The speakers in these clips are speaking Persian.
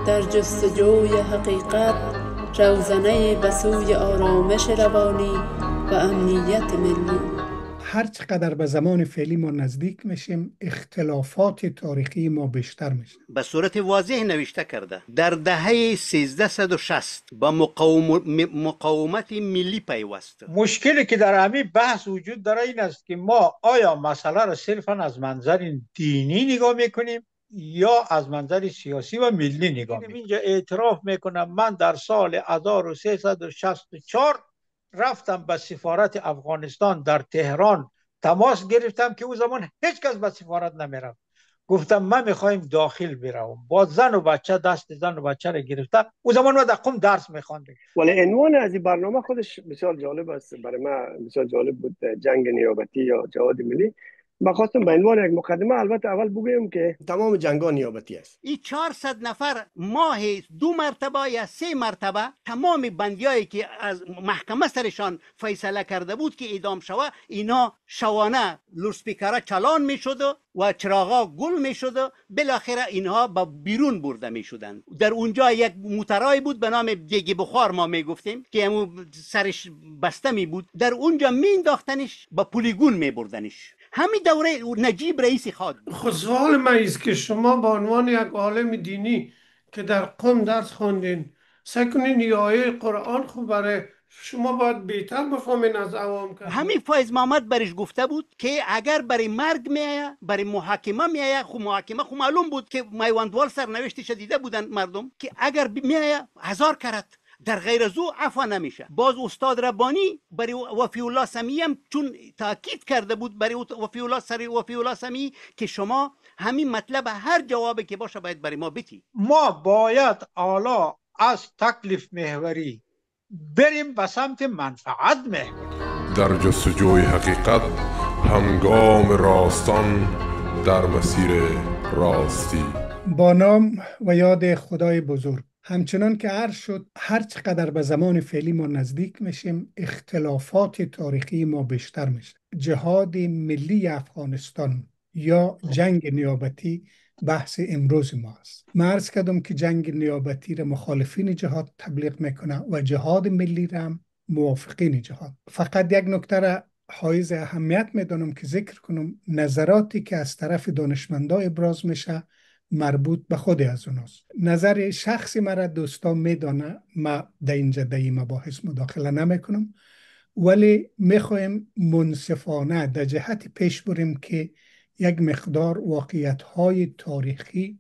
در جستجوی حقیقت، روزنه به سوی آرامش روانی و امنیت ملی. هر چقدر به زمان فعلی ما نزدیک میشیم، اختلافات تاریخی ما بیشتر میشه. به صورت واضح نوشته کرده در دهه 1360 با مقاومت ملی پیوست. مشکلی که در همین بحث وجود داره این است که ما آیا مسئله را صرفا از منظر دینی نگاه میکنیم یا از منظر سیاسی و ملی نگاه میکنیم. اینجا اعتراف میکنم من در سال 1364 رفتم به سفارت افغانستان در تهران تماس گرفتم که او زمان هیچ کس به سفارت نمیرفت. گفتم من میخوایم داخل بروم، با زن و بچه، دست زن و بچه را گرفتم. او زمان ما در قم درس میخواندیم. ولی عنوان از این برنامه خودش بسیار جالب است، برای من بسیار جالب بود، جنگ نیابتی یا جهاد ملی. ما خواستم به عنوان یک مقدمه البته اول بگویم که تمام جنگ‌ها نیابتی است. این 400 نفر ماهی 2 مرتبه یا 3 مرتبه تمام بندیایی که از محکمه سرشان فیصله کرده بود که اعدام شوه، اینا شوانه لوسپیکرها چالان میشد و چراغا گل میشد، بالاخره اینها با بیرون برده میشدند. در اونجا یک موترای بود به نام دیگ بخار ما میگفتیم که همو سرش بسته می بود، در اونجا مینداختنش با پلیگون میبردنش. همین دوره نجیب رئیس خاد. خود سوال من است که شما به عنوان یک عالم دینی که در قم درس خوندین، سکنین یا آیه قرآن خود برای شما باید بهتر بفهمین از عوام. که همین فایز محمد برش گفته بود که اگر برای مرگ میایه، برای محاکمه میایه، خب محاکمه خب معلوم بود که میوندوال سرنوشتش دیده بودن مردم که اگر میایه 1000 کرت، در غیر از او عفو نمیشه. باز استاد ربانی برای وفی الله سمی هم چون تاکید کرده بود برای وفی الله سمی که شما همین مطلب هر جوابی که باشه باید برای ما بتی. ما باید حالا از تکلیف محوری بریم به سمت منفعت محوری. در جستجوی حقیقت، هنگام راستان در مسیر راستی. با نام و یاد خدای بزرگ. همچنان که عرض شد، هر چقدر به زمان فعلی ما نزدیک میشیم، اختلافات تاریخی ما بیشتر میشه. جهاد ملی افغانستان یا جنگ نیابتی بحث امروز ما است. من عرض کردم که جنگ نیابتی را مخالفین جهاد تبلیغ میکنه و جهاد ملی را هم موافقین جهاد. فقط یک نکته را حائز اهمیت میدانم که ذکر کنم، نظراتی که از طرف دانشمندان ابراز میشه مربوط به خود از اوناست. نظر شخصی مرا دوستان میدانه، ما در اینجا در این مباحث مداخله نمیکنم، ولی میخوایم منصفانه در جهت پیش بریم که یک مقدار واقعیت‌های تاریخی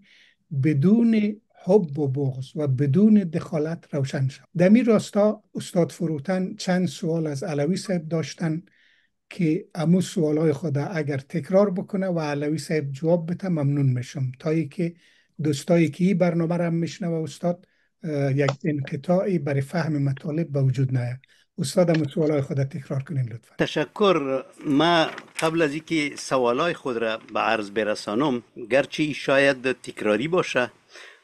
بدون حب و بغض و بدون دخالت روشن شد. در این راستا استاد فروتن چند سوال از علوی صاحب داشتن که امو سوالای خود اگر تکرار بکنه و علوی صاحب جواب بده ممنون میشم، تا ای که دوستایی که این برنامه را میشنوه استاد یک انقطاعی برای فهم مطالب به وجود نیاد. استاد امو سوالای خود تکرار کنین لطفا. تشکر. ما قبل از اینکه سوالای خود را به عرض برسانم، گرچه شاید تکراری باشه،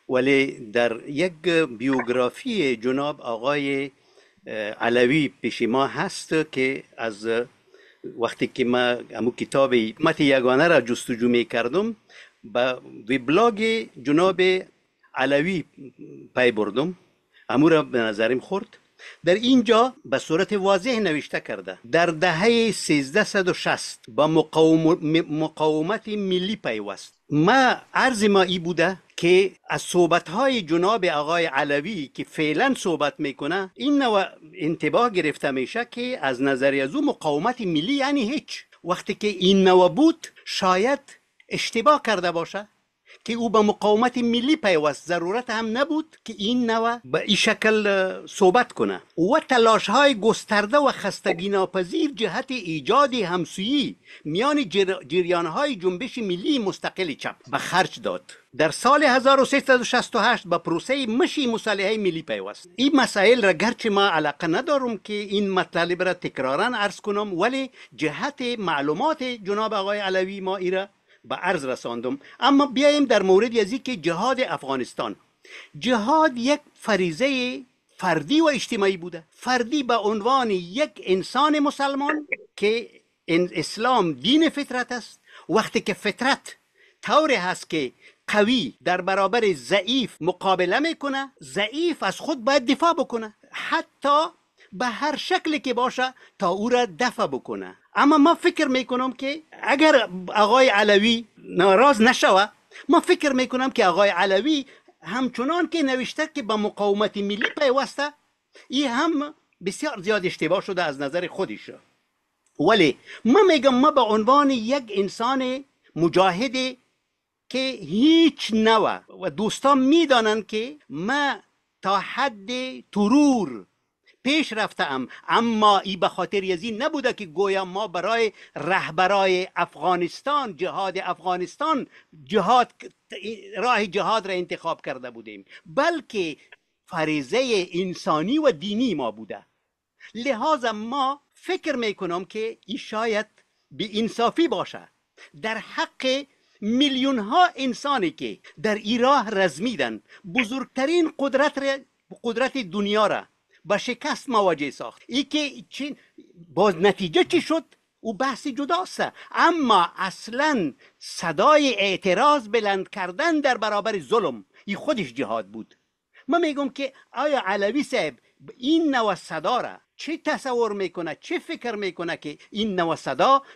ولی در یک بیوگرافی جناب آقای علوی پیش ما هست که از وقتی که ما همو کتاب مت یگانه را جستجو می کردم با وبلاگ جناب علوی پی بردم، همو را به نظرم خورد. در اینجا به صورت واضح نوشته کرده در دهه 1360 با مقاومت ملی پیوست. ما عرض ما ای بوده که از صحبت‌های جناب آقای علوی که فعلا صحبت میکنه این نوع انتباه گرفته میشه که از نظر از او مقاومت ملی یعنی هیچ. وقتی که این نوع بود شاید اشتباه کرده باشه که او به مقاومت ملی پیوست، ضرورت هم نبود که این نوع به این شکل صحبت کنه و تلاش های گسترده و خستگی ناپذیر جهت ایجاد همسویی میان جریان های جنبش ملی مستقل چپ به خرج داد. در سال 1368 به پروسه مشی مصالحه ملی پیوست. این مسائل را گرچه ما علاقه ندارم که این مطالب را تکرارا عرض کنم، ولی جهت معلومات جناب آقای علوی ما ایرا به عرض رساندم. اما بیاییم در مورد یزی که جهاد افغانستان. جهاد یک فریضه فردی و اجتماعی بوده. فردی به عنوان یک انسان مسلمان که اسلام دین فطرت است. وقتی که فطرت طوری هست که قوی در برابر ضعیف مقابله میکنه، ضعیف از خود باید دفاع بکنه، حتی به هر شکلی که باشه تا او را دفع بکنه. اما ما فکر میکنم که اگر آقای علوی ناراض نشوه، ما فکر میکنم که آقای علوی همچنان که نوشته که به مقاومت ملی پیوسته، این هم بسیار زیاد اشتباه شده از نظر خودش. ولی ما میگم ما به عنوان یک انسان مجاهد که هیچ نوه و دوستان میدانن که ما تا حد ترور پیش رفتم، اما ای به خاطر از این نبوده که گویا ما برای رهبرای افغانستان، جهاد افغانستان راه جهاد را انتخاب کرده بودیم، بلکه فریضه انسانی و دینی ما بوده. لحاظا ما فکر میکنم که این شاید بی انصافی باشه در حق میلیون ها انسانی که در این راه رزمیدن، بزرگترین قدرت دنیا را با شکست مواجه ساخت. ای که باز نتیجه چی شد او بحث جداست، اما اصلا صدای اعتراض بلند کردن در برابر ظلم این خودش جهاد بود. من میگم که آیا علوی صاحب این نوع صدا را چه تصور میکنه، چه فکر میکنه که این نوع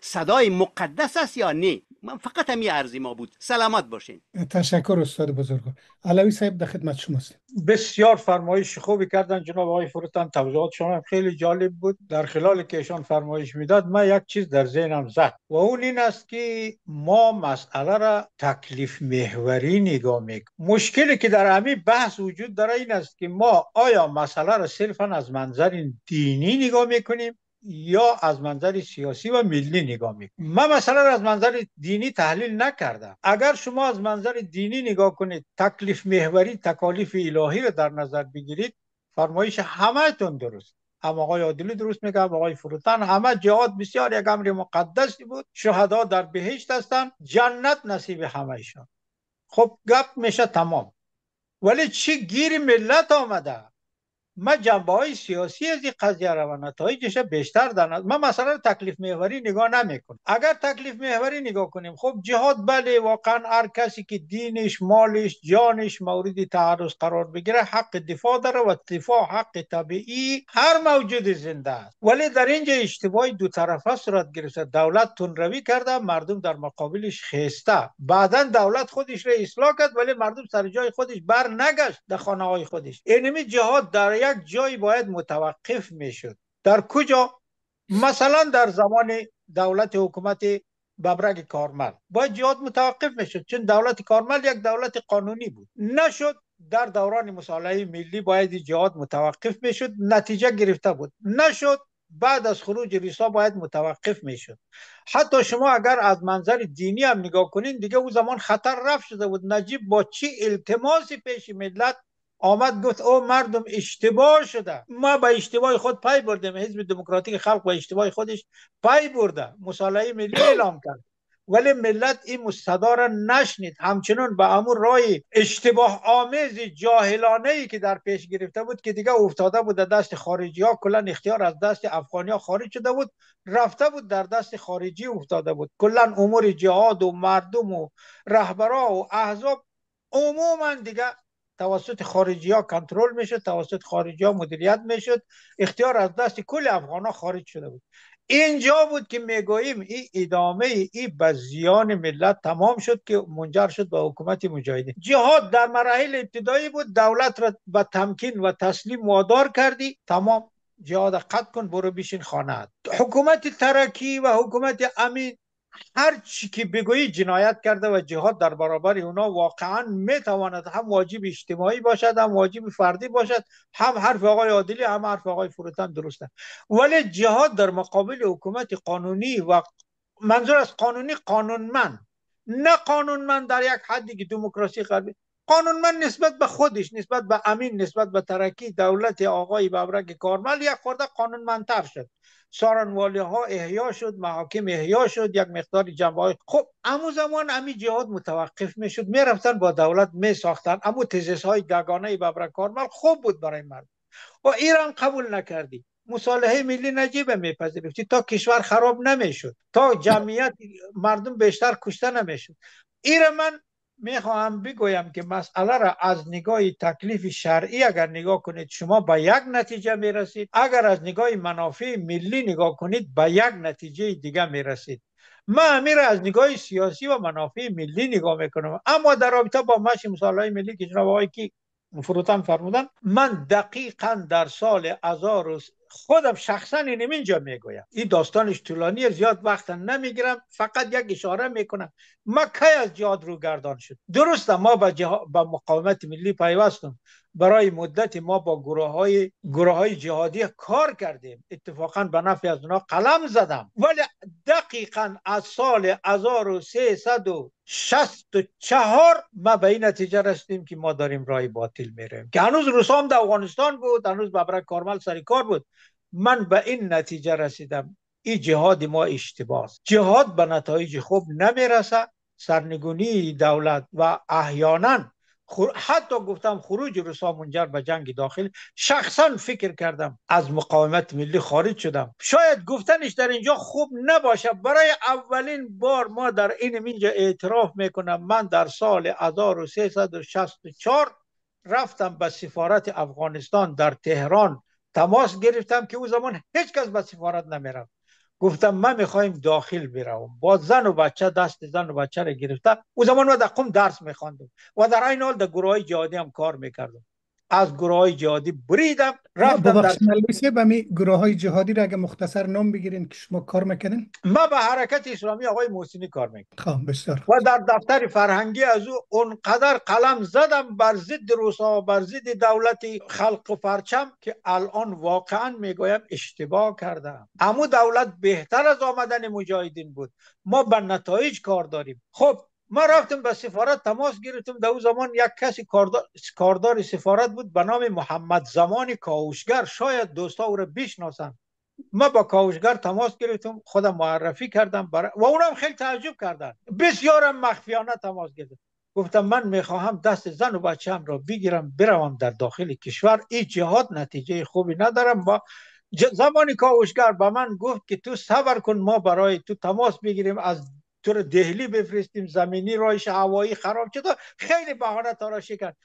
صدای مقدس است یا نه؟ من فقط همین عرضی ما بود. سلامت باشین. تشکر استاد بزرگوار. علوی صاحب در خدمت شماست. بسیار فرمایش خوبی کردن جناب آقای فروتن، توضیحات شما هم خیلی جالب بود. در خلال که ایشان فرمایش میداد من یک چیز در ذهنم زد و اون این است که ما مسئله را تکلیف محوری نگاه میکنیم. مشکلی که در همین بحث وجود داره این است که ما آیا مسئله را صرفا از منظر دینی نگاه میکنیم یا از منظر سیاسی و ملی نگاه میکنیم. من مثلا از منظر دینی تحلیل نکردم. اگر شما از منظر دینی نگاه کنید، تکلیف محوری، تکالیف الهی رو در نظر بگیرید، فرمایش همه‌تون درست. هم آقای عادلی درست میگه، هم آقای فروتن، همه جهاد بسیار یک امر مقدسی بود. شهدا در بهشت هستند، جنت نصیب همه‌شان. خب گپ میشه تمام. ولی چی گیر ملت آمده؟ ما جنبه‌های سیاسی از این قضیه را و نتایجش بیشتر دارند. ما مثلا تکلیف محوری نگاه نمیکنیم. اگر تکلیف محوری نگاه کنیم، خب جهاد بله، واقعا هر کسی که دینش، مالش، جانش مورد تعرض قرار بگیره حق دفاع داره و دفاع حق طبیعی هر موجود زنده است. ولی در اینجا اشتباه دو طرفه صورت گرفته. دولت تندروی کرده، مردم در مقابلش خسته. بعداً دولت خودش را اصلاح کرد ولی مردم سر جای خودش بر نگشت در خانه‌های خودش. اینمی جهاد در یک جایی باید متوقف میشد. در کجا؟ مثلا در زمان دولت حکومت ببرک کارمل باید جهاد متوقف میشد، چون دولت کارمل یک دولت قانونی بود. نشد. در دوران مصالحه ملی باید جهاد متوقف میشد، نتیجه گرفته بود. نشد. بعد از خروج ریسا باید متوقف میشد. حتی شما اگر از منظر دینی هم نگاه کنین، دیگه اون زمان خطر رفت شده بود. نجیب با چی التماسی پیش ملت آمد گفت او مردم اشتباه شده، ما به اشتباه خود پی بردیم. حزب دموکراتیک خلق به اشتباه خودش پی برده، مصالحه ملی اعلام کرد، ولی ملت این صدا را نشنید. همچنان به امور راه اشتباه آمیز جاهلانه ای که در پیش گرفته بود که دیگه افتاده بود دست خارجی ها، کلا اختیار از دست افغانی ها خارج شده بود، رفته بود در دست خارجی افتاده بود. کلا امور جهاد و مردم و رهبرا و احزاب عموما دیگه توسط خارجی ها کنترل میشد، توسط خارجی ها مدیریت میشد، اختیار از دست کل افغان ها خارج شده بود. اینجا بود که میگوییم این ادامه این به زیان ملت تمام شد که منجر شد به حکومت مجاهدین. جهاد در مراحل ابتدایی بود، دولت را به تمکین و تسلیم وادار کردی، تمام جهاد قطع کن، برو بشین خانه. حکومت ترکی و حکومت امین هر چی که بگویی جنایت کرده و جهاد در برابر اونا واقعا میتواند هم واجب اجتماعی باشد، هم واجب فردی باشد. هم حرف آقای عادلی هم حرف آقای فروتن درسته، ولی جهاد در مقابل حکومت قانونی و منظور از قانونی قانونمند، نه قانونمند در یک حدی که دموکراسی غربی، قانونمند نسبت به خودش، نسبت به امین، نسبت به ترکی. دولت آقای ببرک کارمل یک خورده قانونمندتر شد، سارنوالی ها احیا شد، محاکم احیا شد، یک مقدار جنبه های. خب امو زمان امی جهاد متوقف می شد، می رفتن با دولت می ساختن. امو تزیس های گگانه ببرک کارمل خوب بود برای مردم و ایران قبول نکردی. مصالحه ملی نجیب میپذیرفتی تا کشور خراب نمیشد، تا جمعیت مردم بیشتر کشته نمیشد. ایران من میخواهم بگویم که مسئله را از نگاه تکلیف شرعی اگر نگاه کنید شما به یک نتیجه میرسید، اگر از نگاه منافع ملی نگاه کنید به یک نتیجه دیگه میرسید. من امیر از نگاه سیاسی و منافع ملی نگاه میکنم، اما در رابطه با مشی مصالحه ملی که جناب آقای کی فروتن فرمودن، من دقیقا در سال 1000 خودم شخصا اینجا میگویم، این داستانش طولانیه، زیاد وقت نمیگیرم، فقط یک اشاره میکنم. ما کی از جهاد رو گردان شد؟ درسته ما با مقاومت ملی پیوستیم، برای مدت ما با گروه های جهادی کار کردیم، اتفاقا به نفع از اونا قلم زدم، ولی دقیقا از سال 1364 ما به این نتیجه رسیدیم که ما داریم راه باطل میریم، که هنوز روسام در افغانستان بود، هنوز ببرک کارمل سر کار بود. من به این نتیجه رسیدم این جهاد ما اشتباه است، جهاد به نتایج خوب نمیرسه، سرنگونی دولت و احیانا حتی گفتم خروج روسا منجر به جنگ داخل. شخصا فکر کردم از مقاومت ملی خارج شدم. شاید گفتنش در اینجا خوب نباشه، برای اولین بار ما در اینجا اعتراف میکنم، من در سال 1364 رفتم به سفارت افغانستان در تهران تماس گرفتم که او زمان هیچ کس به سفارت نمیرفت. گفتم من میخوایم داخل بروم، با زن و بچه، دست زن و بچه رو گرفتم. او زمان ما در قم درس میخواندم و در این حال در گروه های جهادی هم کار میکردم. از گروه های جهادی بریدم رفتم در ملویسه به می گروه های جهادی را اگه مختصر نام بگیرین که شما کار میکنین. ما به حرکت اسلامی آقای محسنی کار میکنم. خب بسیار. و در دفتر فرهنگی از او اونقدر قلم زدم بر ضد روسا، بر ضد دولت خلق و پرچم، که الان واقعا میگویم اشتباه کردم. اما دولت بهتر از آمدن مجاهدین بود. ما به نتایج کار داریم. خب ما رفتم به سفارت تماس گرفتم. در اون زمان یک کسی کاردار سفارت بود به نام محمد زمان کاوشگر، شاید دوستا او را بشناسن. ما با کاوشگر تماس گرفتم، خودم معرفی کردم و اونم خیلی تعجب کردن. بسیارم مخفیانه تماس گرفتم. گفتم من میخواهم دست زن و بچه‌ام را بگیرم بروم در داخل کشور، این جهاد نتیجه خوبی ندارم. با زمانی کاوشگر به من گفت که تو صبر کن، ما برای تو تماس بگیریم، از تو رو دهلی بفرستیم، زمینی راهش هوایی خراب شد، خیلی بهانه تراشی کرد.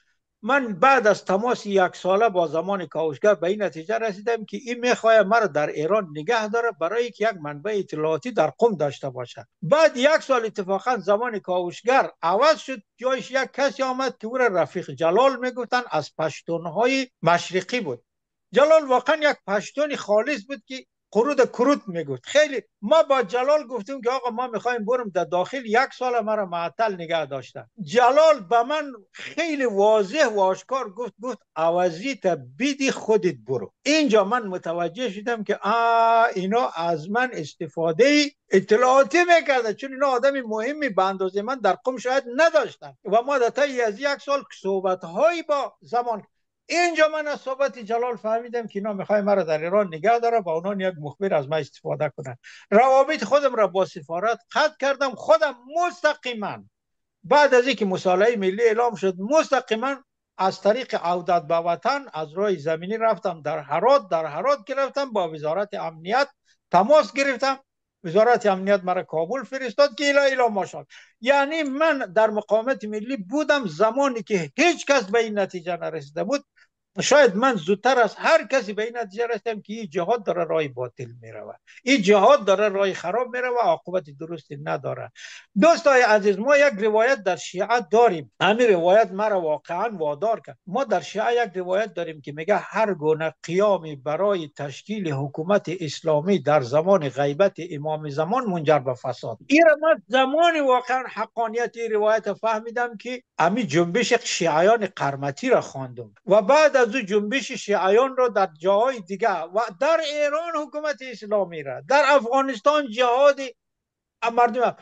من بعد از تماس یک ساله با زمان کاوشگر به این نتیجه رسیدم که این میخواه مرا در ایران نگه داره برای که یک منبع اطلاعاتی در قم داشته باشه. بعد یک سال اتفاقا زمان کاوشگر عوض شد، جایش یک کسی آمد که او را رفیق جلال میگفتن، از پشتونهای مشرقی بود. جلال واقعا یک پشتون خالص بود که قرود کروت میگفت. خیلی ما با جلال گفتیم که آقا ما میخوایم برم در داخل، یک سال مرا معطل نگه داشتن. جلال به من خیلی واضح و آشکار گفت عوضی تا بیدی خودت برو. اینجا من متوجه شدم که اینا از من استفاده اطلاعاتی میکرده، چون اینا آدم مهمی به اندازه من در قم شاید نداشتن و ما در طی از یک سال صحبت‌هایی با زمان. اینجا من از صحبت جلال فهمیدم که اینا میخوای مرا در ایران نگه داره و اونا یک مخبر از من استفاده کنن. روابط خودم را با سفارت قطع کردم. خودم مستقیما بعد از اینکه مصالحه ملی اعلام شد، مستقیما از طریق عودت به وطن از راه زمینی رفتم در هرات که رفتم با وزارت امنیت تماس گرفتم. وزارت امنیت مرا کابل فرستاد که الا ماشاءالله. یعنی من در مقاومت ملی بودم زمانی که هیچ کس به این نتیجه نرسیده بود. شاید من زودتر از هر کسی به این نتیجه رسیدم که این جهاد داره راه باطل میروه، این جهاد داره راه خراب میروه، عاقبت درستی نداره. دوستای عزیز، ما یک روایت در شیعه داریم، همین روایت مرا واقعا وادار کرد. ما در شیعه یک روایت داریم که میگه هر گونه قیامی برای تشکیل حکومت اسلامی در زمان غیبت امام زمان منجر به فساد. این من زمانی واقعا حقانیت این روایت فهمیدم که امی جنبش شیعیان قرمطی را خواندم و بعد از اون جنبش شیعیان را در جاهای دیگه و در ایران حکومت اسلامی را، در افغانستان جهاد مردم،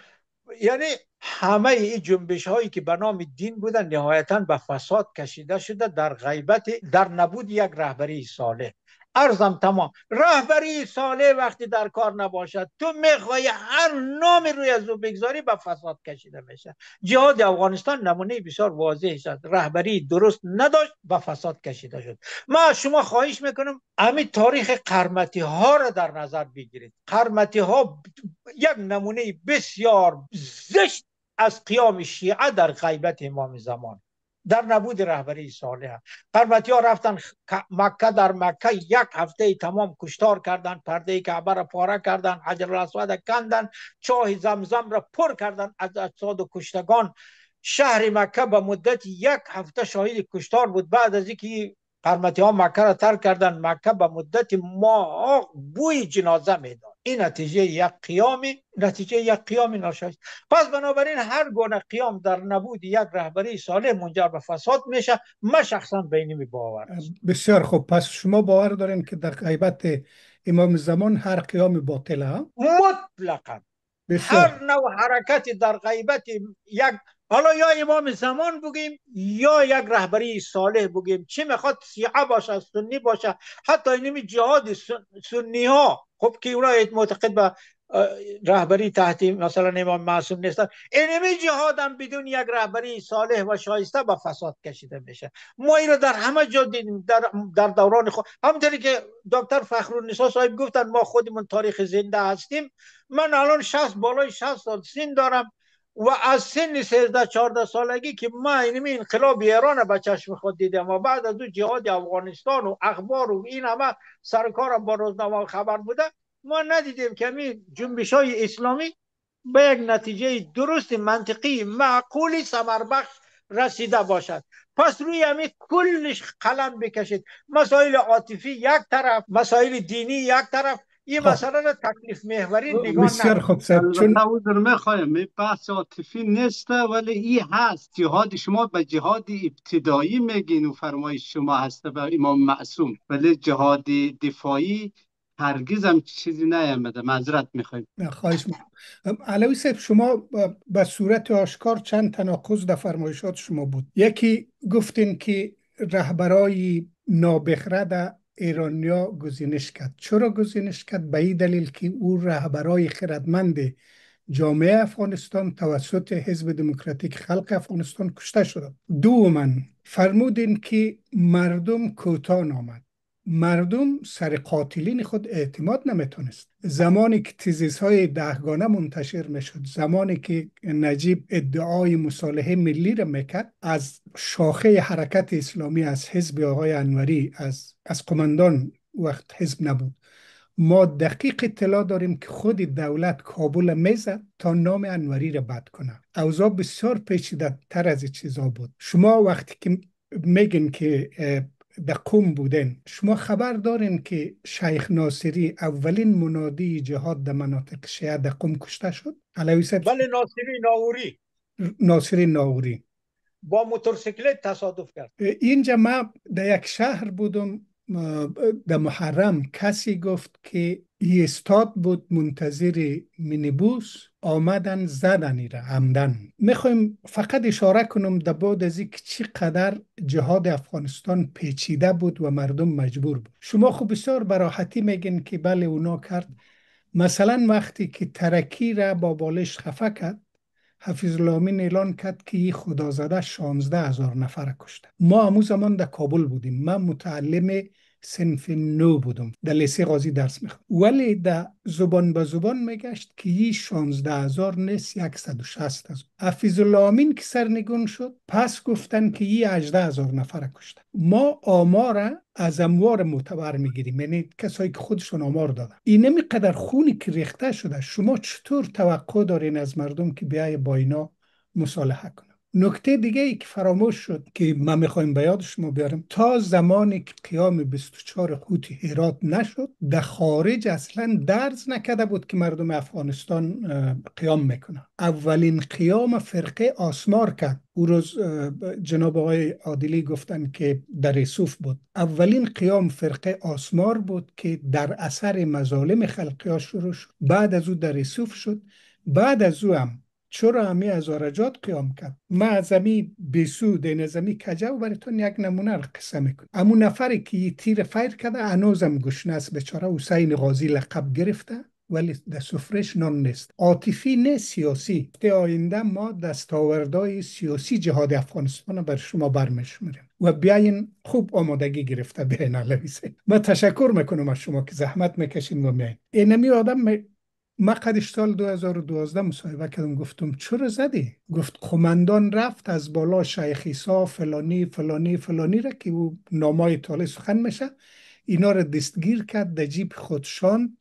یعنی همه این جنبش هایی که به نام دین بودن نهایتاً به فساد کشیده شده در غیبت، در نبود یک رهبری صالح. عرضم تمام. رهبری صالح وقتی در کار نباشد، تو میخوای هر نام روی از او بگذاری به فساد کشیده میشه. جهاد افغانستان نمونه بسیار واضحی است. رهبری درست نداشت، به فساد کشیده شد. ما از شما خواهش میکنم همین تاریخ قرمطی ها را در نظر بگیرید. قرمطی ها یک نمونه بسیار زشت از قیام شیعه در غیبت امام زمان، در نبود رهبری صالح. قرمطی ها رفتن مکه، در مکه یک هفته تمام کشتار کردن، پرده کعبه را پاره کردن، حجر الاسود کندن، چاه زمزم را پر کردن از اجساد و کشتگان. شهر مکه به مدت یک هفته شاهد کشتار بود. بعد از اینکه قرمطی ها مکه را ترک کردن، مکه به مدت ماه بوی جنازه میداد. این نتیجه یک قیام ناشایست. پس بنابراین هر گونه قیام در نبود یک رهبری صالح منجر به فساد میشه. من شخصا به این باور است. بسیار خوب. پس شما باور دارین که در غیبت امام زمان هر قیام باطله؟ مطلقا. هر نوع حرکتی در غیبت یک، حالا یا امام زمان بگیم یا یک رهبری صالح بگیم، چه میخواد شیعه باشه، سنی باشه، حتی اینمی جهاد سنی ها، خب که اونا معتقد به رهبری تحت مثلا امام معصوم نیستن، اینمی جهاد هم بدون یک رهبری صالح و شایسته به فساد کشیده میشه. ما این رو در همه جا دیدیم، در دوران خود. همونطوری که دکتر فخرالنسا صاحب گفتن ما خودمون تاریخ زنده هستیم. من الان بالای 60 سال سن دارم و از سن 13-14 سالگی که من اینمی انقلاب ایران به چشم خود دیدم و بعد از اون جهاد افغانستان و اخبار و این همه سرکارم با روزنامه خبر بوده، ما ندیدیم که همین جنبش های اسلامی به یک نتیجه درست، منطقی، معقولی، ثمربخش رسیده باشد. پس روی همین کلش قلم بکشید. مسائل عاطفی یک طرف، مسائل دینی یک طرف، این مسئله را تکلیف محوری نگاه بسیار خوب صاحب. چون عذر میخوایم بحث عاطفی نیست، ولی این هست. جهاد شما به جهاد ابتدایی میگین و فرمایش شما هست به امام معصوم، ولی جهاد دفاعی هرگز هم چیزی نیامده. معذرت میخوایم. خواهش میکنم. علوی صاحب، شما به صورت آشکار چند تناقض در فرمایشات شما بود. یکی گفتین که رهبرای نابخرد ایرانیا گزینش کرد. چرا گزینش کرد؟ به این دلیل که او رهبرای خردمند جامعه افغانستان توسط حزب دموکراتیک خلق افغانستان کشته شد. دوما فرمودین که مردم کوتاه آمد. مردم سر قاتلین خود اعتماد نمیتونست. زمانی که تزیزهای دهگانه منتشر میشد، زمانی که نجیب ادعای مصالحه ملی را میکرد، از شاخه حرکت اسلامی، از حزب آقای انوری، از قماندان وقت حزب نبود، ما دقیق اطلاع داریم که خود دولت کابل میزد تا نام انوری را بد کنه. اوضاع بسیار پیچیده تر از چیزا بود. شما وقتی که میگن که در قم بودن، شما خبر دارین که شیخ ناصری اولین منادی جهاد در مناطق شیعه در قم کشته شد؟ علوی صاحب؟ بله، ناصری ناوری با موتورسیکلت تصادف کرد. اینجا ما در یک شهر بودم در محرم، کسی گفت که ایستاد بود منتظر مینیبوس، آمدن زدن ایره عمدن. میخوایم فقط اشاره کنم در بعد از اینکه چقدر جهاد افغانستان پیچیده بود و مردم مجبور بود. شما خب بسیار براحتی میگن که بله اونا کرد. مثلا وقتی که ترکی را با بالش خفه کرد، حفیظ الله امین اعلان کرد که این خدازاده 16,000 نفر کشته. ما همون زمان در کابل بودیم. من متعلم صنف 9 بودم، در لیسه غازی درس میخوام، ولی در زبان به زبان میگشت که این 16,000 نیست، 160,000. حفیظ الله امین که سرنگون شد، پس گفتن که این 18,000 نفر کشته. ما آمار از اموار معتبر میگیریم، یعنی کسایی که خودشون آمار دادن. این نمیقدر خونی که ریخته شده، شما چطور توقع دارین از مردم که بیای با اینا مصالحه کنن؟ نکته دیگه ای که فراموش شد که من میخوایم به یاد شما بیارم، تا زمانی که قیام 24 قوت هرات نشد، در خارج اصلا درز نکرده بود که مردم افغانستان قیام میکنن. اولین قیام فرقه آسمار کرد. او روز جناب آقای عادلی گفتن که در رسوف بود. اولین قیام فرقه آسمار بود که در اثر مظالم خلقی شروع شد. بعد از او در رسوف شد. بعد از او هم چرا همی هزارجات قیام کرد. ما از همی بسود این از همی کجاو براتون یک نمونه رو قصه میکنم. همون نفری که یه تیر فیر کرده هنوزم گشنه است، بیچاره حسین غازی لقب گرفته ولی در سفرش نان نیست. عاطفی نه، سیاسی. در آینده ما دستاوردهای سیاسی جهاد افغانستان بر شما برمیشماریم و بیاین خوب آمادگی گرفته بیاین. علوی صاحب، من تشکر میکنم از شما که زحمت میکشین و میاین. اینمی آدم ما قدش سال 2012 مصاحبه کردم، گفتم چرا زدی؟ گفت قماندان رفت از بالا شیخ عیسی فلانی فلانی فلانی را که او نامای طالع سخن میشه، اینا را دستگیر کرد، در جیب خودشان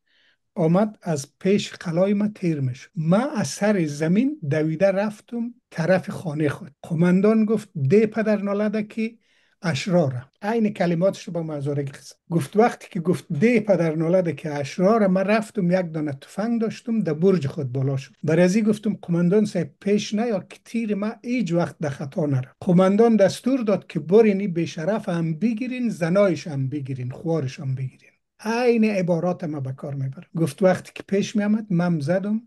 آمد از پیش قلای ما تیر میشه. ما از سر زمین دویده رفتم طرف خانه خود. قماندان گفت ده پدر نالده که اشراره. عین کلماتش با مزارگ قصه گفت. وقتی که گفت ده پدر نالده که اشراره، من رفتم یک دانه تفنگ داشتم در برج خود بالا شد. برازی گفتم قماندان صاحب پیش نه یا که تیر ما هیچ وقت در خطا نره. قماندان دستور داد که برینی به شرف هم بگیرین، زنایش هم بگیرین، خوارش هم بگیرین. عین عبارات ما به کار میبره. گفت وقتی که پیش می آمد من زدم،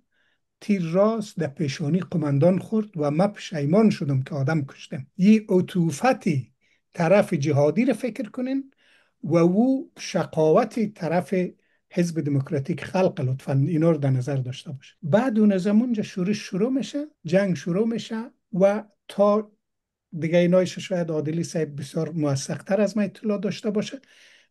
تیر راست در پیشانی قماندان خورد و من پشیمان شدم که آدم کشتم. یه عطوفتی طرف جهادی رو فکر کنین و او شقاوتی طرف حزب دموکراتیک خلق، لطفا اینا رو در نظر داشته باشه. بعد اون زمانجا شورش شروع میشه، جنگ شروع میشه و تا دیگه اینایش شاید عادلی صاحب بسیار موثق‌تر از من اطلاع داشته باشه.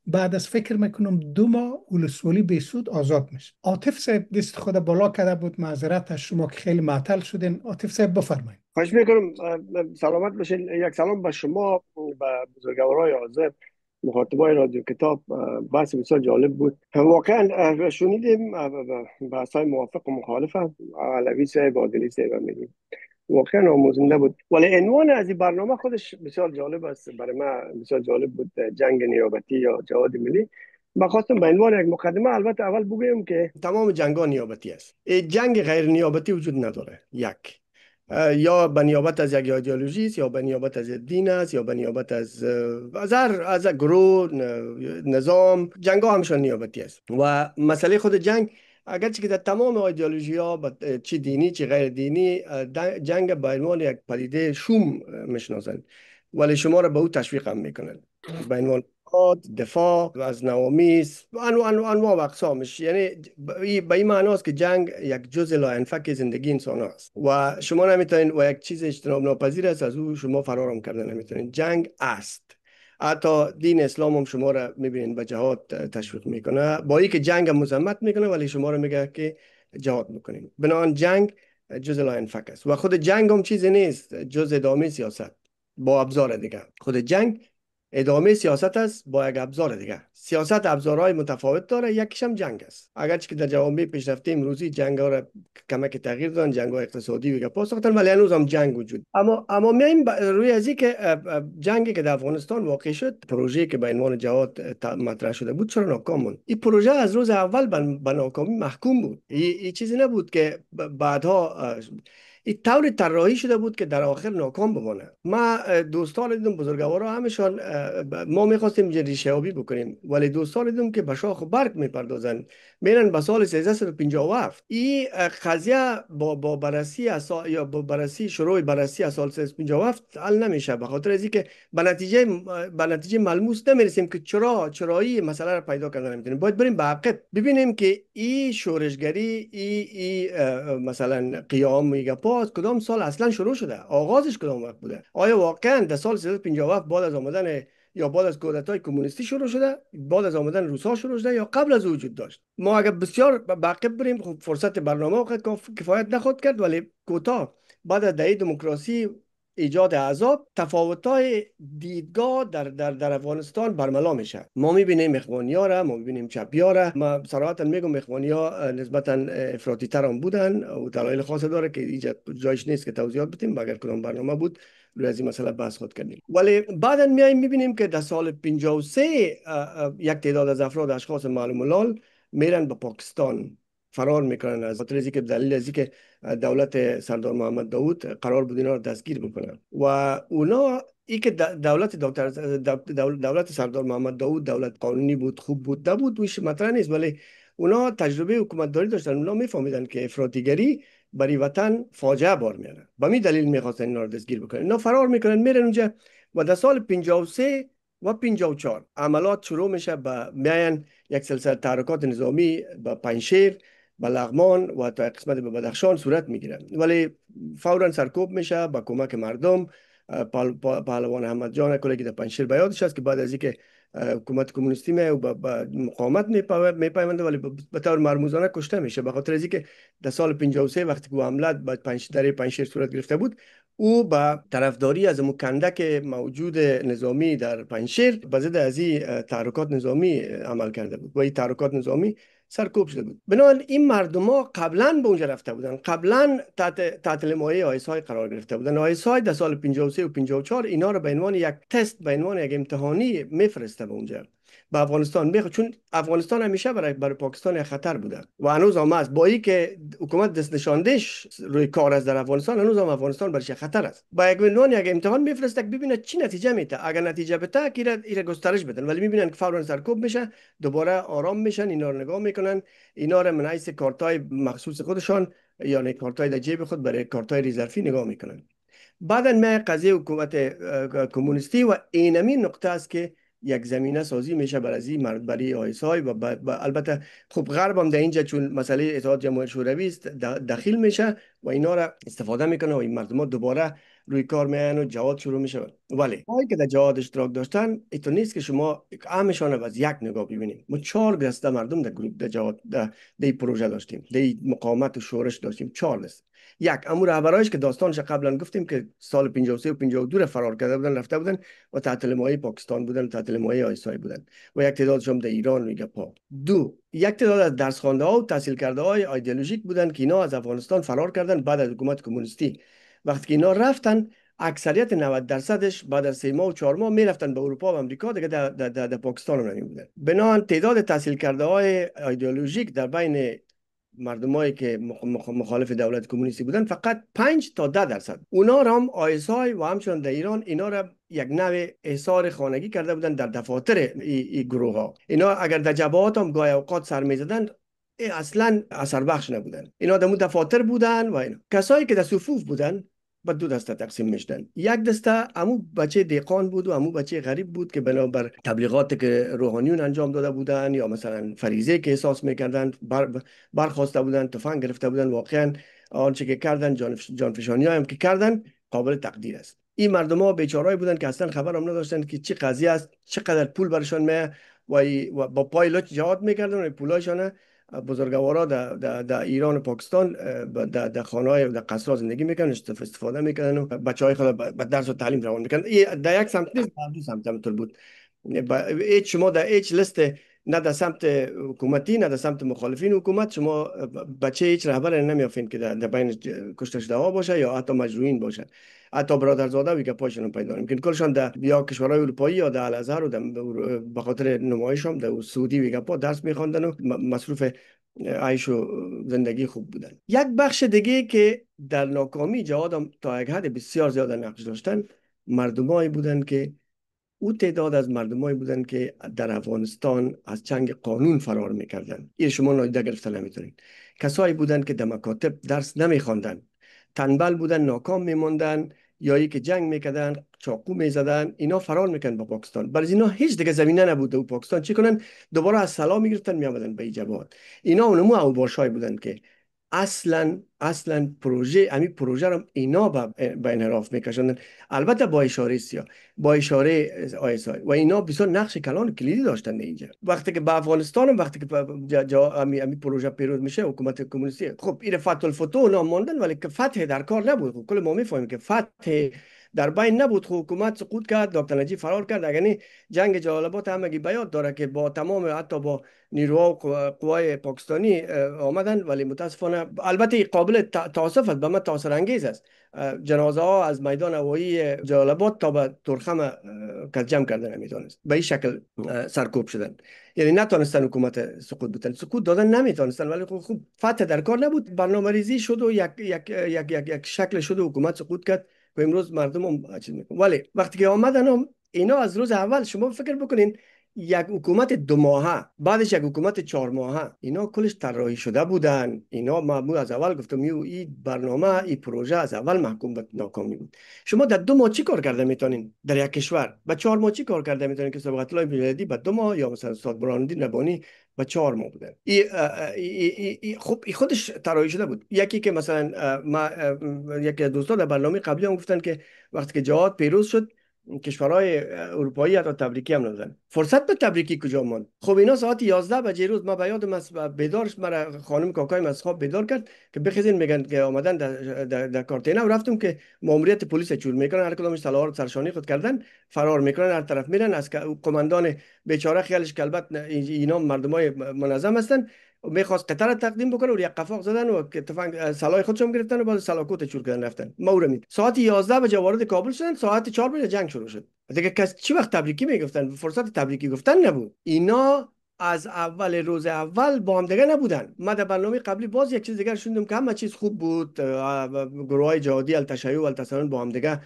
بعد از فکر میکنم 2 ماه ولسوالی بیسود آزاد میشه. عاطف صاحب دست خود بالا کرده بود، معذرت از شما که خیلی معطل شدین. عاطف صاحب بفرمایید. خواهش میکنم. سلامت باشین. یک سلام به شما، به بزرگوارای حاضر، مخاطبای رادیو کتاب. بحث بسیار جالب بود. واقعا شنیدیم بحث‌های موافق و مخالف علوی صاحب، عادلی صاحب میگیم. واقعا آموزنده بود. ولی عنوان از این برنامه خودش بسیار جالب است. برای من بسیار جالب بود، جنگ نیابتی یا جهاد ملی. من خواستم به عنوان یک مقدمه البته اول بگویم که تمام جنگ ها نیابتی است. جنگ غیر نیابتی وجود نداره. یک یا به نیابت از یک ایدئولوژی است، یا به نیابت از دین است، یا به نیابت از گروه نظام. جنگ ها همشون نیابتی است. و مسئله خود جنگ، اگرچه که در تمام ایدئولوژی ها، چی دینی چی غیر دینی، جنگ به عنوان یک پدیده شوم میشناسند، ولی شما را به او تشویق هم میکنند به عنوان دفاع از نوامیس و انواع و اقسامش. یعنی به این معناست که جنگ یک جزء لاینفک زندگی انسان است و شما نمیتونید، و یک چیز اجتناب ناپذیر است، از او شما فرار کردن نمیتونید. جنگ است. حتی دین اسلام هم شما را میبینید به جهاد تشویق میکنه، با اینکه جنگ مذمت میکنه ولی شما را میگه که جهاد میکنید. بنابراین جنگ جزء لاینفک است و خود جنگ هم چیزی نیست جز ادامه سیاست با ابزار دیگه. خود جنگ ادامه سیاست است با یک ابزار دیگه. سیاست ابزارهای متفاوت داره، یکیش هم جنگ است. اگرچه که در جوامع پیشرفته امروزی جنگ ها را کمک تغییر دادن، جنگ های اقتصادی و گپا ساختن، ولی هنوز هم جنگ وجود. اما میایم روی از که جنگی که در افغانستان واقع شد، پروژه‌ای که به عنوان جهاد مطرح شده بود، چرا ناکام موند؟ این پروژه از روز اول به ناکامی محکوم بود. این چیزی نبود که بعدها این طور طراحی شده بود که در آخر ناکام بمانه. ما دوستان دیدم، بزرگوارا همشان، ما میخواستیم ریشه یابی بکنیم ولی دوستان دیدم که به شاخ و برگ میپردازن، میرن به سال 1357. این قضیه با بررسی یا با بررسی شروع بررسی از سال 1357 حل نمیشه، به خاطر از اینکه به نتیجه ملموس نمیرسیم که چرایی مسئله رو پیدا کردن نمیتونیم. باید بریم به عقب ببینیم که این شورشگری، این مثلا قیام میگه از کدام سال اصلا شروع شده، آغازش کدام وقت بوده. آیا واقعا در سال 1357 بعد از آمدن یا بعد از کودتای کمونیستی شروع شده، بعد از آمدن روسا شروع شده، یا قبل از وجود داشت؟ ما اگر بسیار بعقب بریم، خب فرصت برنامه کفایت نخواهد کرد، ولی کوتاه بعد از دهه دموکراسی، ایجاد احزاب، تفاوت‌های دیدگاه در افغانستان برملا میشه. ما میبینیم اخوانی‌ها را، ما میبینیم چپی‌ها را. ما صراحتا میگم اخوانی‌ها نسبتا افراطی تر هم بودن و دلایل خاص داره که اینجا جایش نیست که توضیحات بدیم، اگر کدام برنامه بود روی از این مسئله بحث خود کردیم. ولی بعدا میایم میبینیم که در سال 53 یک تعداد از افراد، اشخاص معلوم الحال، میرن به پاکستان، فرار میکنن، از خاطر اینکه دلیل از اینکه دولت سردار محمد داود قرار بود اینا رو دستگیر بکنن و اونا ای که دولت سردار محمد داود دولت قانونی بود، خوب بود، نبود ویش مطرح نیست، ولی اونا تجربه حکومتداری داشتن. اونا میفهمیدن که افراطیگری برای وطن فاجعه بار میاره، به می دلیل میخواستن اینا رو دستگیر بکنن. اینا فرار میکنن، میرن اونجا و در سال 53 و 54 عملات شروع میشه. میاین یک سلسله تحرکات نظامی به پنجشیر، به لغمان و تا قسمت به بدخشان صورت میگیره، ولی فورا سرکوب میشه با کمک مردم پهلوان احمد جان کلی که در پنجشیر به یادش است که بعد از اینکه حکومت کمونیستی می و به مقاومت میپیونده ولی به طور مرموزانه کشته میشه، به خاطر از اینکه در سال 53 وقتی که حمله در پنجشیر صورت گرفته بود، او به طرفداری از مکندک موجود نظامی در پنجشیر به ضد از این تحرکات نظامی عمل کرده بود و این تحرکات نظامی سرکوب شده بود. بنابراین این مردم ها قبلا به اونجا رفته بودن، قبلا تحت لمایه آیسای قرار گرفته بودن. آیسای در سال 53 و 54 اینا رو به عنوان یک تست، به عنوان یک امتحانی میفرسته به اونجا به افغانستان، چون افغانستان همیشه برای پاکستان یک خطر بوده و هنوز هم است. با اینکه حکومت دست نشاندهش روی کار است در افغانستان، هنوز هم افغانستان برایش خطر است. با یک عنوان یک امتحان میفرسته که ببینه چی نتیجه میده. اگر نتیجه بده ایره گسترش بدن، ولی میبینن که فوراً سرکوب میشه، دوباره آرام میشن، اینا رو نگاه میکنن، اینا رو من حیث کارتای مخصوص خودشان یا کارتای در جیب خود برای کارتای رزرفی نگاه میکنن. بعدن ما قضیه حکومت کمونیستی و اینمین نقطه است که یک زمینه سازی میشه برای آیسای و البته خب غرب هم در اینجا چون مسئله اتحاد جماهیر شوروی است دخیل میشه و اینا را استفاده میکنه و این مردم ها دوباره روی کار میان و جهاد شروع میشه. ولی هایی که در جهاد اشتراک داشتن ایتو نیست که شما همشان از یک نگاه ببینیم. ما 4 دسته مردم در گروه در جهاد در پروژه داشتیم، در مقاومت و شورش داشتیم. 4 دسته. یک امور رهبرایش که داستانش قبلا گفتیم که سال 53 و 52 را فرار کرده بودن، رفته بودن و تحت لمایه پاکستان بودن، تحت لمایه آیسای بودن و یک تعدادشون در ایران میگه پا. 2 یک تعداد از درس خوانده ها و تحصیل کرده های ایدئولوژیک بودن که اینا از افغانستان فرار کردن بعد از حکومت کمونیستی. وقتی که اینا رفتن، اکثریت 90% بعد از 3 ماه و 4 ماه میرفتن به اروپا و امریکا، دیگه در پاکستان هم نمی بودن. بنابراین تعداد تحصیل کرده های ایدئولوژیک در بین مردمایی که مخالف دولت کمونیستی بودن فقط 5 تا 10%. اونا را هم آیسای و همچنان در ایران اینا را یک نوع احصار خانگی کرده بودن در دفاتر این گروه ها. اینا اگر در جبهات هم گاهی اوقات سر میزدن اصلا اثر بخش نبودن. اینا در دفاتر بودن و اینا. کسایی که در صفوف بودن به 2 دسته تقسیم میشدن. یک دسته امو بچه دیقان بود و امو بچه غریب بود که بنابر تبلیغات که روحانیون انجام داده بودن یا مثلا فریضه که احساس میکردن برخواسته بودن، تفنگ گرفته بودن. واقعا آنچه که کردن، جانفشانی هم که کردن قابل تقدیر است. این مردم ها بیچارهایی بودن که اصلا خبر هم نداشتن که چه قضیه است، چقدر پول برشان میه و با پایلوچ جهاد میکردن و پولایشان بزرگوارا در ایران و پاکستان در خانه‌های در قصرها زندگی میکنن، استفاده میکنن و بچهای خود به درس و تعلیم روان میکنن. در یک سمت نیست، در 2 سمت هم طور بود. شما در هیچ لیست نه در سمت حکومتی نه در سمت مخالفین حکومت شما بچه هیچ رهبر نمیافین که در بین کشته شده ها باشه یا حتی مجروحین باشه. حتی برادرزاده وی که پایشون پیدا نمیکنن، کلشان در یا کشورهای اروپایی یا در الازهر و به خاطر نمایش هم در سعودی وی که درس میخواندن و مصروف عیش و زندگی خوب بودن. یک بخش دیگه که در ناکامی جهاد هم تا یک حد بسیار زیاد نقش داشتن، مردمایی بودن که او تعداد از مردمایی بودن که در افغانستان از چنگ قانون فرار میکردن. این شما نادیده گرفتن نمیتونید. کسایی بودن که در مکاتب درس نمیخواندن، تنبل بودن، ناکام میموندن یا ای که جنگ میکردن، چاقو میزدن، اینا فرار میکنن با پاکستان. برای اینا هیچ دیگه زمینه نبوده و پاکستان چی کنن؟ دوباره از سلا میگرفتن میآمدن به جبهات. اینا اونمو اوباشای بودن که اصلا پروژه رو اینا به انحراف میکشوندن، البته با اشاره سیا، با اشاره آیسای و اینا بسیار نقش کلان کلیدی داشتن اینجا. وقتی که به افغانستان وقتی که امی پروژه پیروز میشه حکومت کمونیستی، خب این فتح الفتوح نام ماندن ولی که فتح در کار نبود. خب کل ما میفهمیم که فتح در بین نبود. خب حکومت سقوط کرد، دکتر نجیب فرار کرد. اگر جنگ جلال آباد همگی بیاد داره که با تمام حتی با نیروها و قوای پاکستانی آمدن، ولی متاسفانه البته قابل تاسف است، به من تاثیر انگیز است. جنازه ها از میدان هوایی جلال آباد تا به ترخم جمع کردن نمیتونست، به این شکل سرکوب شدن. یعنی نتونستن حکومت سقوط بدن، سقوط دادن نمیتونستن، ولی خب فتح در کار نبود. برنامه‌ریزی شد و یک شکل شد و حکومت سقوط کرد و امروز مردم هم چیز میکنن. ولی وقتی که آمدن هم اینا از روز اول شما فکر بکنین یک حکومت 2 ماهه بعدش یک حکومت 4 ماهه، اینا کلش طراحی شده بودن. اینا ما از اول گفتم این برنامه، این پروژه از اول محکوم به ناکامی بود. شما در 2 ماه چی کار کرده میتونین در یک کشور؟ با 4 ماه چی کار کرده میتونین که صبغت الله میلادی با 2 ماه یا مثلا استاد برهان‌الدین ربانی با 4 ماه بودن. خب خودش طراحی شده بود. یکی که مثلا یکی از دوستان در برنامه قبلی هم گفتن که وقتی که جهاد پیروز شد کشورهای اروپایی حتی تبریکی هم ندادن. فرصت به تبریکی کجا ماند؟ خب اینا ساعت 11 بجه روز ما به یادم بیدارش مرا خانم کاکایم از خواب بیدار کرد که بخیزین میگن که آمدن در کارتینه و رفتم که ماموریت پلیس چور میکنن، هر کدومش سلاح سرشانی خود کردن فرار میکنن، هر طرف میرن. از قماندان بیچاره خیالش که البته اینا مردمای منظم هستن میخواست قطر را تقدیم بکنه و یک قفاق زدن و تفنگ سلاح خودشون گرفتن و بعد سلاکوت چور کردن رفتن. ما رو مید ساعت 11 بجه وارد کابل شدن، ساعت 4 بجه جنگ شروع شد. دیگه کس چی وقت تبریکی میگفتن؟ فرصت تبریکی گفتن نبود. اینا از اول روز اول با هم دیگه نبودن. ما در برنامه قبلی باز یک چیز دیگه شوندم که همه چیز خوب بود، گروهای جهادی التشیع و التسنن با هم دیگه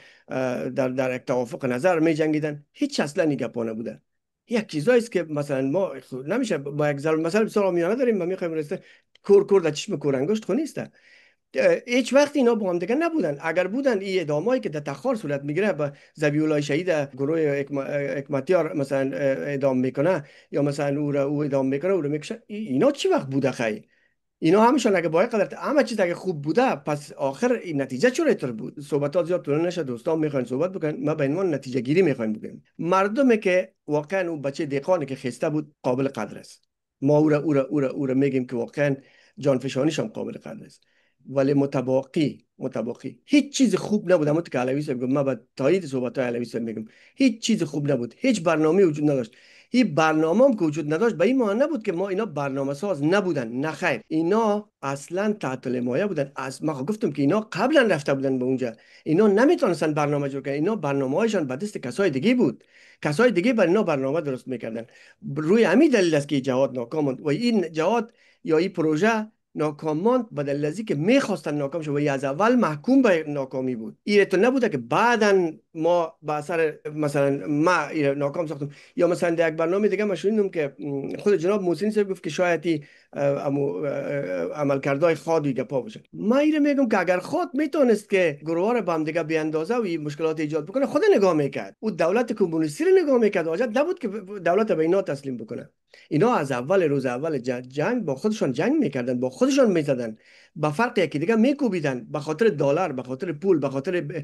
در توافق نظر می جنگیدن. هیچ اصلا نگپا نبوده. یک چیزایی است که مثلا ما نمیشه با یک مثلا بسیار عامیانه داریم، ما میخوایم رسته کور در چشم کور انگشت خو نیسته. هیچ وقت اینا با هم دیگه نبودن. اگر بودن این اعدامایی که در تخار صورت میگیره به ذبیح الله شهید گروه حکمتیار مثلا اعدام میکنه یا مثلا او اعدام میکنه او رو میکشه، اینا چی وقت بوده خیلی؟ اینا همشون اگه باید قدرت همه چیز اگه خوب بوده پس آخر این نتیجه چرا اینطور بود؟ صحبتات زیاد طول نشه، دوستان میخواین صحبت بکنن، ما به عنوان نتیجه گیری میخوایم بگیم. مردمی که واقعا اون بچه دهقانی که خسته بود قابل قدر است، ما او را میگیم که واقعا جانفشانیش هم قابل قدر است، ولی متباقی هیچ چیز خوب نبود. اما که علوی صاحب ما با تایید صحبت های علوی صاحب میگم هیچ چیز خوب نبود، هیچ برنامه وجود نداشت. این برنامه هم که وجود نداشت به این معنی نبود که ما اینا برنامه ساز نبودن، نه خیر، اینا اصلا تحت المایه بودن. از ما گفتم که اینا قبلا رفته بودن به اونجا، اینا نمیتونستن برنامه جور کنن، اینا برنامه‌هایشان به دست کسای دیگه بود، کسای دیگه برای اینا برنامه درست میکردن. روی همین دلیل است که جهاد ناکام بود و این جهاد یا این پروژه ناکام ماند به دلیل ازی که میخواستن ناکام شد و از اول محکوم به ناکامی بود. این تو نبوده که بعداً ما به اثر مثلا ما ناکام ساختم. یا مثلا در یک برنامه دیگه ما شنیدم که خود جناب محسن صاحب گفت که شاید عملکردهای خادی گپا باشه. ما اینو میگم که اگر خود میتونست که گروه را با هم دیگه بیاندازه و این مشکلات ایجاد بکنه خود نگاه میکرد، او دولت کمونیستی رو نگاه میکرد، حاجت نبود که دولت به اینا تسلیم بکنه. اینا از اول روز اول جنگ با خودشان جنگ میکردن، با خودشان میزدن، با فرق یکی دیگه میکوبیدن، به خاطر دلار، به خاطر پول، به خاطر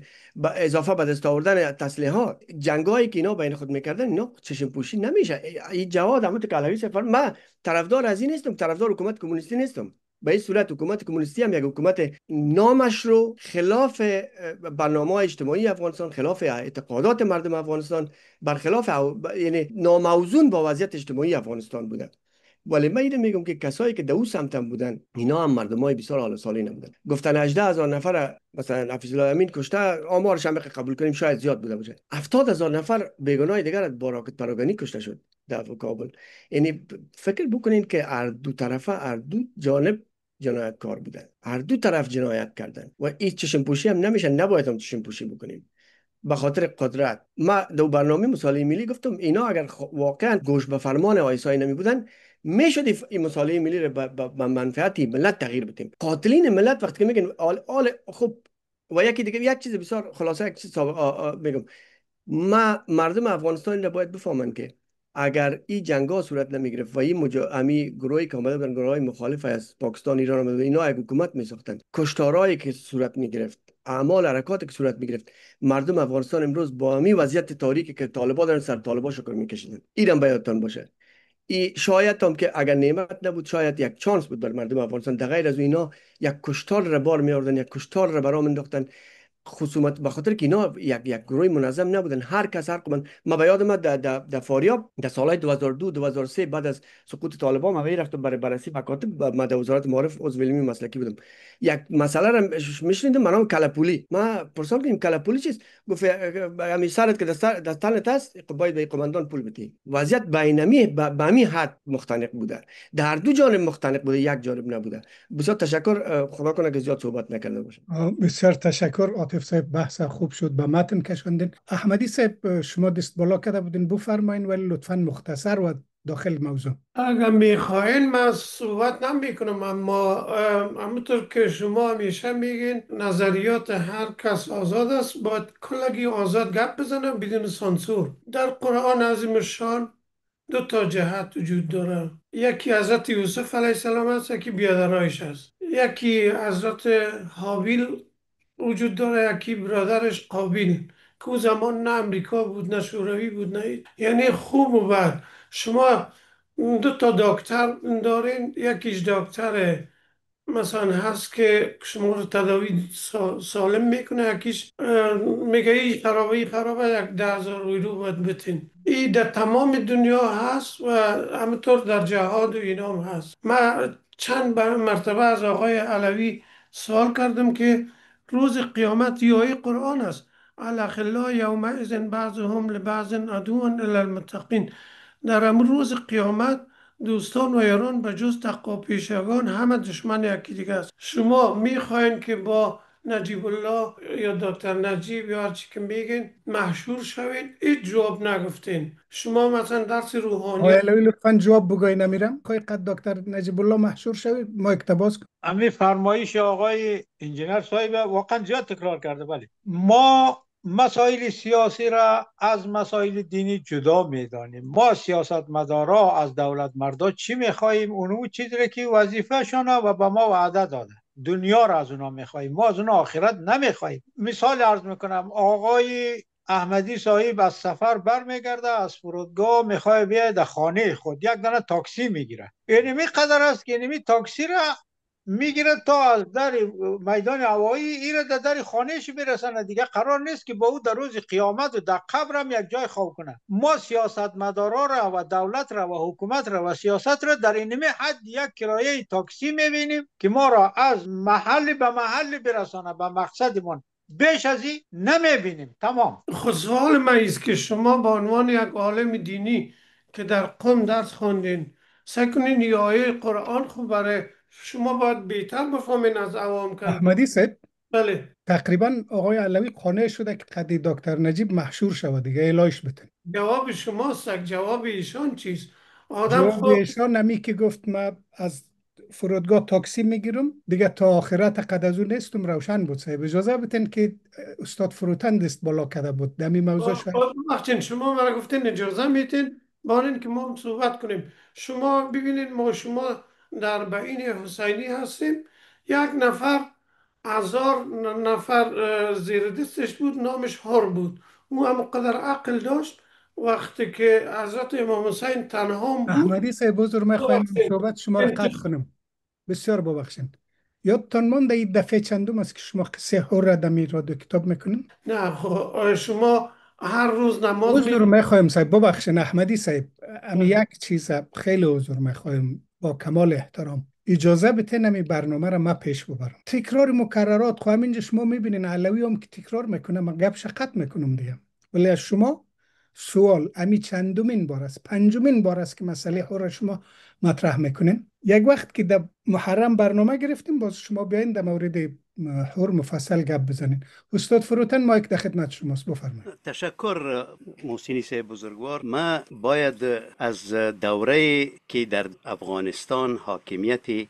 اضافه به دست آوردن تسلیحات. جنگایی که اینا بین خود میکردن اینا چشم پوشی نمیشه. این جواد همون کلاوی سفر ما طرفدار از این نیستم، طرفدار حکومت کمونیستی نیستم. به این صورت حکومت کمونیستی هم یک حکومت نامشروع، خلاف برنامه اجتماعی افغانستان، خلاف اعتقادات مردم افغانستان، برخلاف یعنی ناموزون با وضعیت اجتماعی افغانستان بوده. ولی من اینو میگم که کسایی که دو سمت هم بودن اینا هم مردمای بسیار حال سالی نبودن. گفتن 18000 نفر مثلا حفیظ الله امین کشته، آمارش هم قبول کنیم شاید زیاد بوده باشه. 70000 نفر بیگناه دیگر با راکت پراگانی کشته شد در کابل. یعنی فکر بکنین که هر دو طرفه، هر دو جانب جنایتکار بودن، هر دو طرف جنایت کردن و هیچ چشم پوشی هم نمیشه، نباید هم چشم پوشی بکنیم به خاطر قدرت. ما در برنامه مصالحه ملی گفتم اینا اگر واقعا گوش به فرمان آیسای نمی بودن میشد این مصالحه ملی رو به منفعت ملت تغییر بدیم. قاتلین ملت وقتی که میگن خب و یکی دیگه یک چیز بسیار خلاصه یک چیز میگم، ما مردم افغانستان رو باید بفهمن که اگر این جنگا صورت نمیگرفت و این گروهی که آمده بودن، گروهای مخالف از پاکستان، ایران آمده بودن، اینا یک حکومت میساختن، کشتارهایی که صورت میگرفت، اعمال حرکاتی که صورت میگرفت، مردم افغانستان امروز با همین وضعیت تاریکی که طالبان دارن سر طالبان شکر میکشیدن. اینم باید باشه. شاید هم که اگر نعمت نبود شاید یک چانس بود بر مردم افغانستان. در غیر از اینا یک کشتار را بار می آوردن، یک کشتار را برام انداختن، خصومت به خاطر که اینا یک گروه منظم نبودن. هر کس هر قوم. ما به یادم در فاریاب در سالهای 2002 2003 بعد از سقوط طالبان ما رفتم برای بررسی مکاتب، ما در وزارت معارف عضو علمی مسلکی بودم. یک مسئله را میشنیدم منام کلاپولی. ما پرسیدم که این کلاپولی چیست؟ گفت همین سرت که دستانت است باید به قماندان پول بدی. وضعیت بینمی به همین حد مختنق بوده، در دو جانب مختنق بوده، یک جانب نبوده. بسیار تشکر، خدا کنه که زیاد صحبت نکرده باشم. بسیار تشکر. عاطف صاحب بحث خوب شد، به متن کشاندین. احمدی صاحب شما دست بالا کرده بودین، بفرمایین ولی لطفا مختصر و داخل موضوع. اگر میخواین من صحبت نمیکنم، اما همونطور که شما همیشه میگین نظریات هر کس آزاد است، باید کلگی آزاد گپ بزنم بدون سانسور. در قرآن عظیم شان دو تا جهت وجود داره، یکی حضرت یوسف علیه السلام است، یکی بیادرایش است. یکی حضرت حابیل وجود داره، یکی برادرش قابیل که او زمان نه امریکا بود نه شوروی بود نه، یعنی خوب و بد. شما دو تا دکتر دارین، یکیش دکتر مثلا هست که شما رو تداوی سالم میکنه، یکیش میگه این خرابه 10,000 یورو باید بتین. این در تمام دنیا هست و همینطور در جهاد و اینا هم هست. من چند مرتبه از آقای علوی سوال کردم که روز قیامت یه قرآن است، الاخلاء یومئذ بعضهم لبعض عدو الا المتقین. در روز قیامت دوستان و یاران به جز تقوا پیشگان همه دشمن یکی دیگه است. شما میخواین که با نجیب الله یا دکتر نجیب یا هرچی که میگین محشور شوین، هیچ جواب نگفتین. شما مثلا درس روحانی علوی لطفا جواب بگوی. نمیرم که قد دکتر نجیب الله محشور شوید، ما اقتباس کنیم. امی فرمایش آقای انجینر صاحب واقعا زیاد تکرار کرده. ولی ما مسائل سیاسی را از مسائل دینی جدا میدانیم. ما سیاستمدارا از دولت مردا چی میخواییم؟ اونو چیزی را که وظیفه شونه و به ما وعده داده، دنیا را از اونا میخواییم، ما از اونا آخرت نمیخواییم. مثال عرض میکنم، آقای احمدی صاحب از سفر برمیگرده، از فرودگاه میخواد بیاید در خانه خود، یک دانه تاکسی میگیره. یعنی می قدر است که اینمی تاکسی را میگیره تا از در میدان هوایی ایره در در خانهش برسنه. دیگه قرار نیست که با او در روز قیامت و در قبر هم یک جای خواب کنه. ما سیاستمدارا را و دولت را و حکومت را و سیاست را در اینمی حد یک کرایه تاکسی میبینیم که ما را از محل به محل برسانه به مقصدمون، بیش از این نمیبینیم. تمام. خود سوال من است که شما به عنوان یک عالم دینی که در قم درس خواندین، سعی کنین یه آیه قرآن خود برای شما باید بهتر بفهمین از عوام کن. احمدی صاحب بله، تقریبا آقای علوی قانع شده که قد دکتر نجیب محشور شود دیگه، الهش بتن. جواب شماست. جواب ایشان چیست؟ آدم جواب خب ایشان نمی که گفت ما از فرودگاه تاکسی میگیرم دیگه تا آخرت قد از اون نیستم. روشن بود صاحب. اجازه بتن که استاد فروتن دست بالا کرده بود دمی موضوع شد. بخشین شما مرا گفتین اجازه میتین بارین که ما هم صحبت کنیم. شما ببینید ما شما در بعین حسینی هستیم، یک نفر 1000 نفر زیر دستش بود، نامش هار بود. او هم قدر عقل داشت. وقتی که حضرت امام حسین تنها بود. احمدی صاحب بزرگ میخوایم صحبت شما را قطع کنم، بسیار ببخشید. یادتان مونده این دفعه چندم است که شما قصه هور را دمی رادیو کتاب میکنیم؟ نه شما هر روز نماز حضور میخوایم صاحب. ببخشید احمدی صاحب، یک چیز خیلی حضور میخوایم با کمال احترام اجازه بده نمی برنامه را ما پیش ببرم. تکرار مکررات خواهم اینجا شما میبینین علوی هم که تکرار میکنه، من گپ شقت میکنم دیگه. ولی از شما سوال امی چندمین بار است، پنجمین بار است که مسئله هور شما مطرح میکنین. یک وقت که در محرم برنامه گرفتیم باز شما بیاین در مورد هور مفصل گپ بزنین. استاد فروتن مایک در خدمت شماست، بفرمایید. تشکر محسنی صاحب بزرگوار. ما باید از دوره که در افغانستان حاکمیت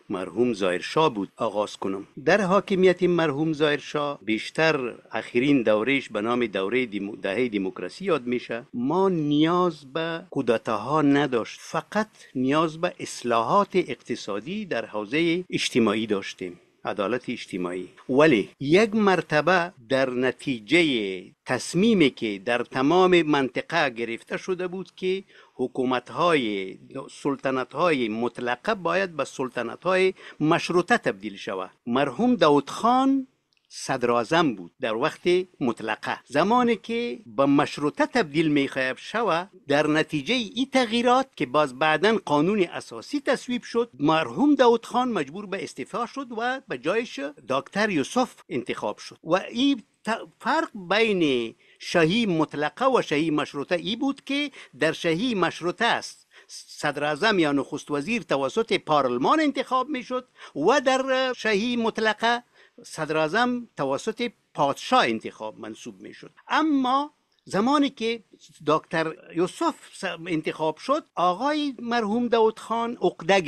مرحوم ظاهرشاه بود آغاز کنم. در حاکمیت مرحوم ظاهرشاه بیشتر اخرین دورهش به نام دوره دهه دموکراسی یاد میشه. ما نیاز به کودتاها نداشت، فقط نیاز به اصلاحات اقتصادی در حوزه اجتماعی داشتیم، عدالت اجتماعی. ولی یک مرتبه در نتیجه تصمیمی که در تمام منطقه گرفته شده بود که حکومت‌های سلطنت‌های مطلقه باید به سلطنت‌های مشروطه تبدیل شود. مرحوم داود خان صدر اعظم بود در وقت مطلقه. زمانی که به مشروطه تبدیل میخواهد شود، در نتیجه این تغییرات که باز بعداً قانون اساسی تصویب شد، مرحوم داود خان مجبور به استعفا شد و به جایش دکتر یوسف انتخاب شد. و این فرق بین شاهی مطلقه و شاهی مشروطه ای بود که در شاهی مشروطه است صدر اعظم یا نخست وزیر توسط پارلمان انتخاب می شد و در شاهی مطلقه صدر اعظم توسط پادشاه انتخاب منصوب میشد. اما زمانی که دکتر یوسف انتخاب شد، آقای مرحوم داود خان عقده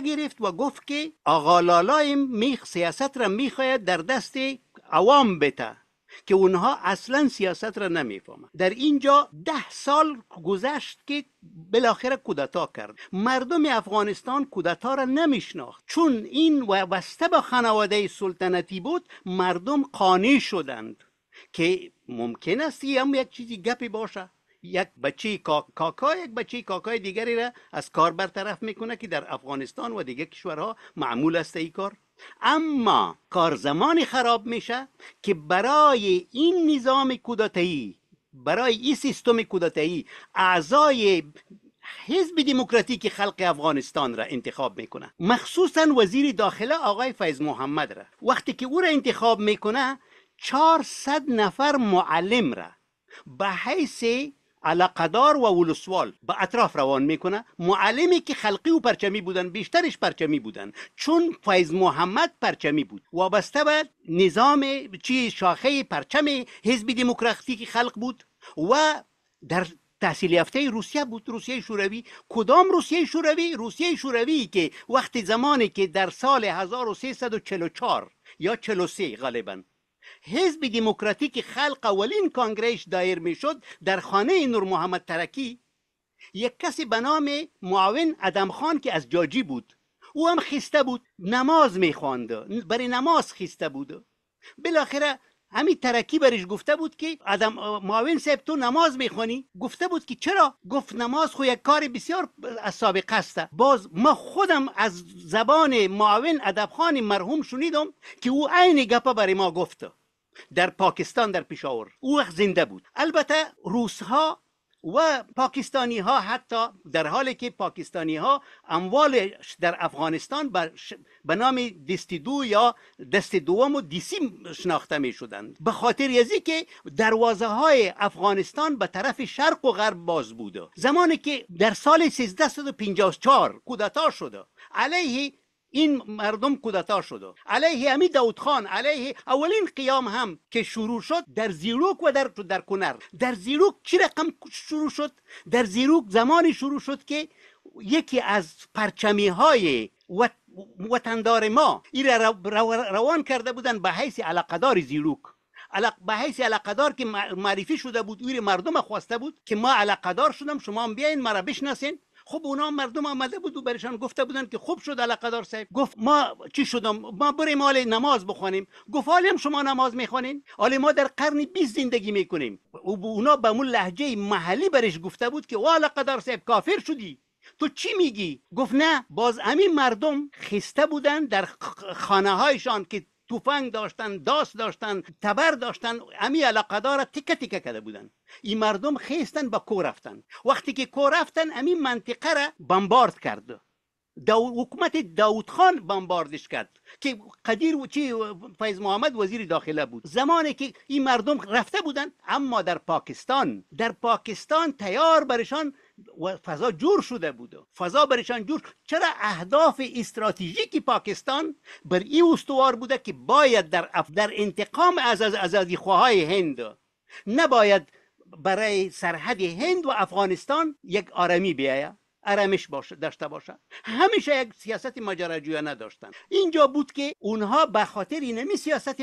گرفت و گفت که آقا لالای سیاست را میخواید در دست عوام بته که اونها اصلا سیاست را نمیفهمند. در اینجا 10 سال گذشت که بالاخره کودتا کرد. مردم افغانستان کودتا را نمیشناخت، چون این وابسته به خانواده سلطنتی بود. مردم قانع شدند که ممکن است هم یک چیزی گپی باشه، یک بچه کاکای دیگری را از کار برطرف میکنه که در افغانستان و دیگه کشورها معمول است این کار. اما کار زمانی خراب میشه که برای این نظام کودتایی، برای این سیستم کودتایی، اعضای حزب دموکراتیک خلق افغانستان را انتخاب میکنه، مخصوصا وزیر داخله آقای فیض محمد را. وقتی که او را انتخاب میکنه 400 نفر معلم را به حیث علاقدار و ولسوال به اطراف روان میکنه. معلمی که خلقی و پرچمی بودن، بیشترش پرچمی بودن، چون فیض محمد پرچمی بود، وابسته به نظام شاخه پرچم حزب دموکراتیک خلق بود و در تحصیل یافته روسیه بود، روسیه شوروی. کدام روسیه شوروی؟ روسیه شوروی که وقتی زمانی که در سال 1344 یا 43 غالباً حزب دموکراتیک خلق اولین کنگرهش دایر میشد در خانه نور محمد ترکی، یک کسی به نام معاون ادم خان که از جاجی بود، او هم خسته بود، نماز میخواند، برای نماز خسته بود. بالاخره همین ترکی برش گفته بود که معاون صاحب تو نماز میخوانی؟ گفته بود که چرا؟ گفت نماز خو یک کار بسیار از سابقه است. باز ما خودم از زبان معاون ادب خان مرحوم شنیدم که او عین گپا برای ما گفته در پاکستان، در پشاور. او وقت زنده بود. البته روس‌ها و پاکستانی ها، حتی در حالی که پاکستانی ها اموال در افغانستان به نام دست دو یا دست دوم و دیسی شناخته می شدند، به خاطر ازی که دروازه های افغانستان به طرف شرق و غرب باز بوده. زمانی که در سال 1354 کودتا شده، علیه این مردم کودتا شده، علیه امی داود خان، علیه اولین قیام هم که شروع شد در زیروک و در کنر. در زیروک چی رقم شروع شد؟ در زیروک زمانی شروع شد که یکی از پرچمی های وطندار ما این روان کرده بودن به حیث علاقدار زیروک، به حیث علاقدار که معرفی شده بود، ویر مردم خواسته بود که ما علاقدار شدم، شما هم بیاین مرا بشناسین. خب اونا مردم آمده بود و برشان گفته بودن که خوب شد علاقدار صاحب. گفت ما چی شدم؟ ما بریم حال نماز بخوانیم. گفت حالی هم شما نماز میخوانین؟ حالی ما در قرن 20 زندگی میکنیم. اونا به اون لهجه محلی برش گفته بود که وا علاقدار صاحب کافر شدی، تو چی میگی؟ گفت نه، باز همین مردم خسته بودن در خانه هایشان که توفنگ داشتن، داس داشتن، تبر داشتن، امی علاقدار تیکه تیکه کرده بودن. این مردم خیستن با کو رفتن. وقتی که کو رفتن امی منطقه را بمبارد کرد. حکومت داود خان بمباردش کرد که قدیر و چی فیض محمد وزیر داخله بود. زمانی که این مردم رفته بودن، اما در پاکستان تیار برشان و فضا جور شده بود. فضا برشان جور. چرا؟ اهداف استراتژیکی پاکستان بر این استوار بوده که باید در انتقام از آزادی خواهای هند نباید برای سرحد هند و افغانستان یک آرامی بیاید، آرامش داشته باشه. همیشه یک سیاست ماجراجویانه داشتن. اینجا بود که اونها به خاطر اینمی سیاست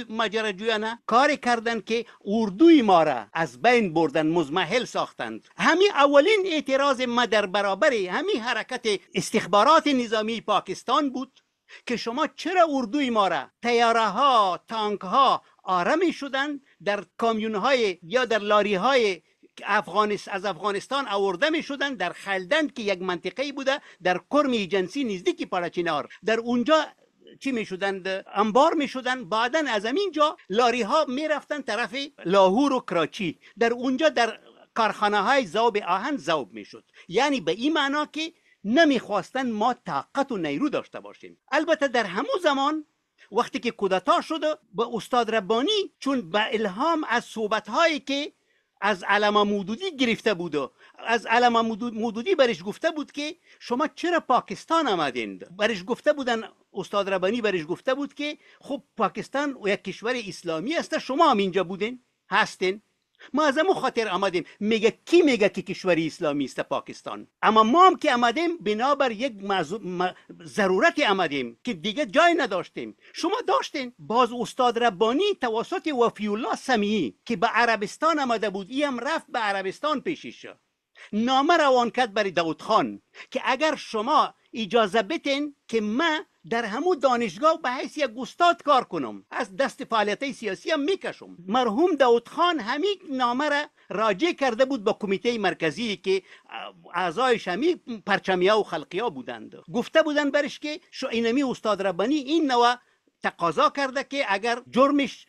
ماجراجویانه کار کردن که اردوی ما را از بین بردن، مزمحل ساختند. همین اولین اعتراض ما در برابر همین حرکت استخبارات نظامی پاکستان بود که شما چرا اردوی ما را، طیاره ها، تانک ها آرام شدن، در کامیون های یا در لاری های از افغانستان آورده می شدن در خلدند که یک منطقه بوده در کرم ایجنسی نزدیکی پاراچینار. در اونجا چی می شدند؟ انبار می شدن. بعدن از همینجا لاری ها می رفتن طرف لاهور و کراچی. در اونجا در کارخانه های ذوب آهن ذوب می شد. یعنی به این معنا که نمی خواستن ما طاقت و نیرو داشته باشیم. البته در همون زمان وقتی که کودتا شده، به استاد ربانی چون به الهام از صحبت هایی که از علامه مودودی گرفته بود، از علامه مودودی برش گفته بود که شما چرا پاکستان آمدین، برش گفته بودن استاد ربانی برش گفته بود که خب پاکستان یک کشور اسلامی است، شما هم اینجا بودین هستین، ما از همون خاطر آمدیم. میگه کی میگه که کشور اسلامی است پاکستان؟ اما ما هم که آمدیم بنابر یک ضرورت آمدیم که دیگه جای نداشتیم، شما داشتین. باز استاد ربانی توسط وفی الله سمیعی که به عربستان آمده بود، این رفت به عربستان پیشش نامه روان کرد برای داود خان که اگر شما اجازه بتین که من در همون دانشگاه به حیث یک استاد کار کنم، از دست فعالیت سیاسی هم میکشم. مرحوم داود خان همین نامه را راجع کرده بود با کمیته مرکزی که اعضایش همی پرچمیا و خلقیا بودند. گفته بودند برش که اینمی استاد ربانی این نوع تقاضا کرده که اگر جرمش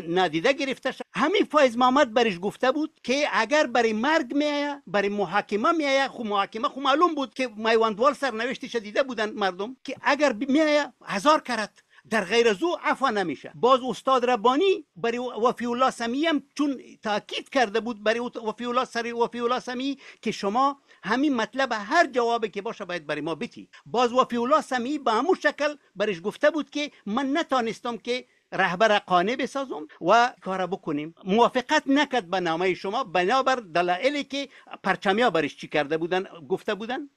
نادیده گرفته شد. همین فایز محمد برش گفته بود که اگر برای مرگ میایه، برای محاکمه میایه، خب محاکمه خب معلوم بود که میوندوال سرنوشتش دیده بودن مردم که اگر میایه 1000 کرت، در غیر از او عفو نمیشه. باز استاد ربانی برای وفی الله سمیعی هم چون تاکید کرده بود برای وفی الله سمیعی که شما همین مطلب هر جوابی که باشه باید برای ما بتی. باز وفی الله سمیعی به همون شکل برش گفته بود که من نتانستم که رهبر قانع بسازم و کار بکنیم. موافقت نکرد به نامه شما بنابر دلایلی که پرچمیا برش چی کرده بودن گفته بودن.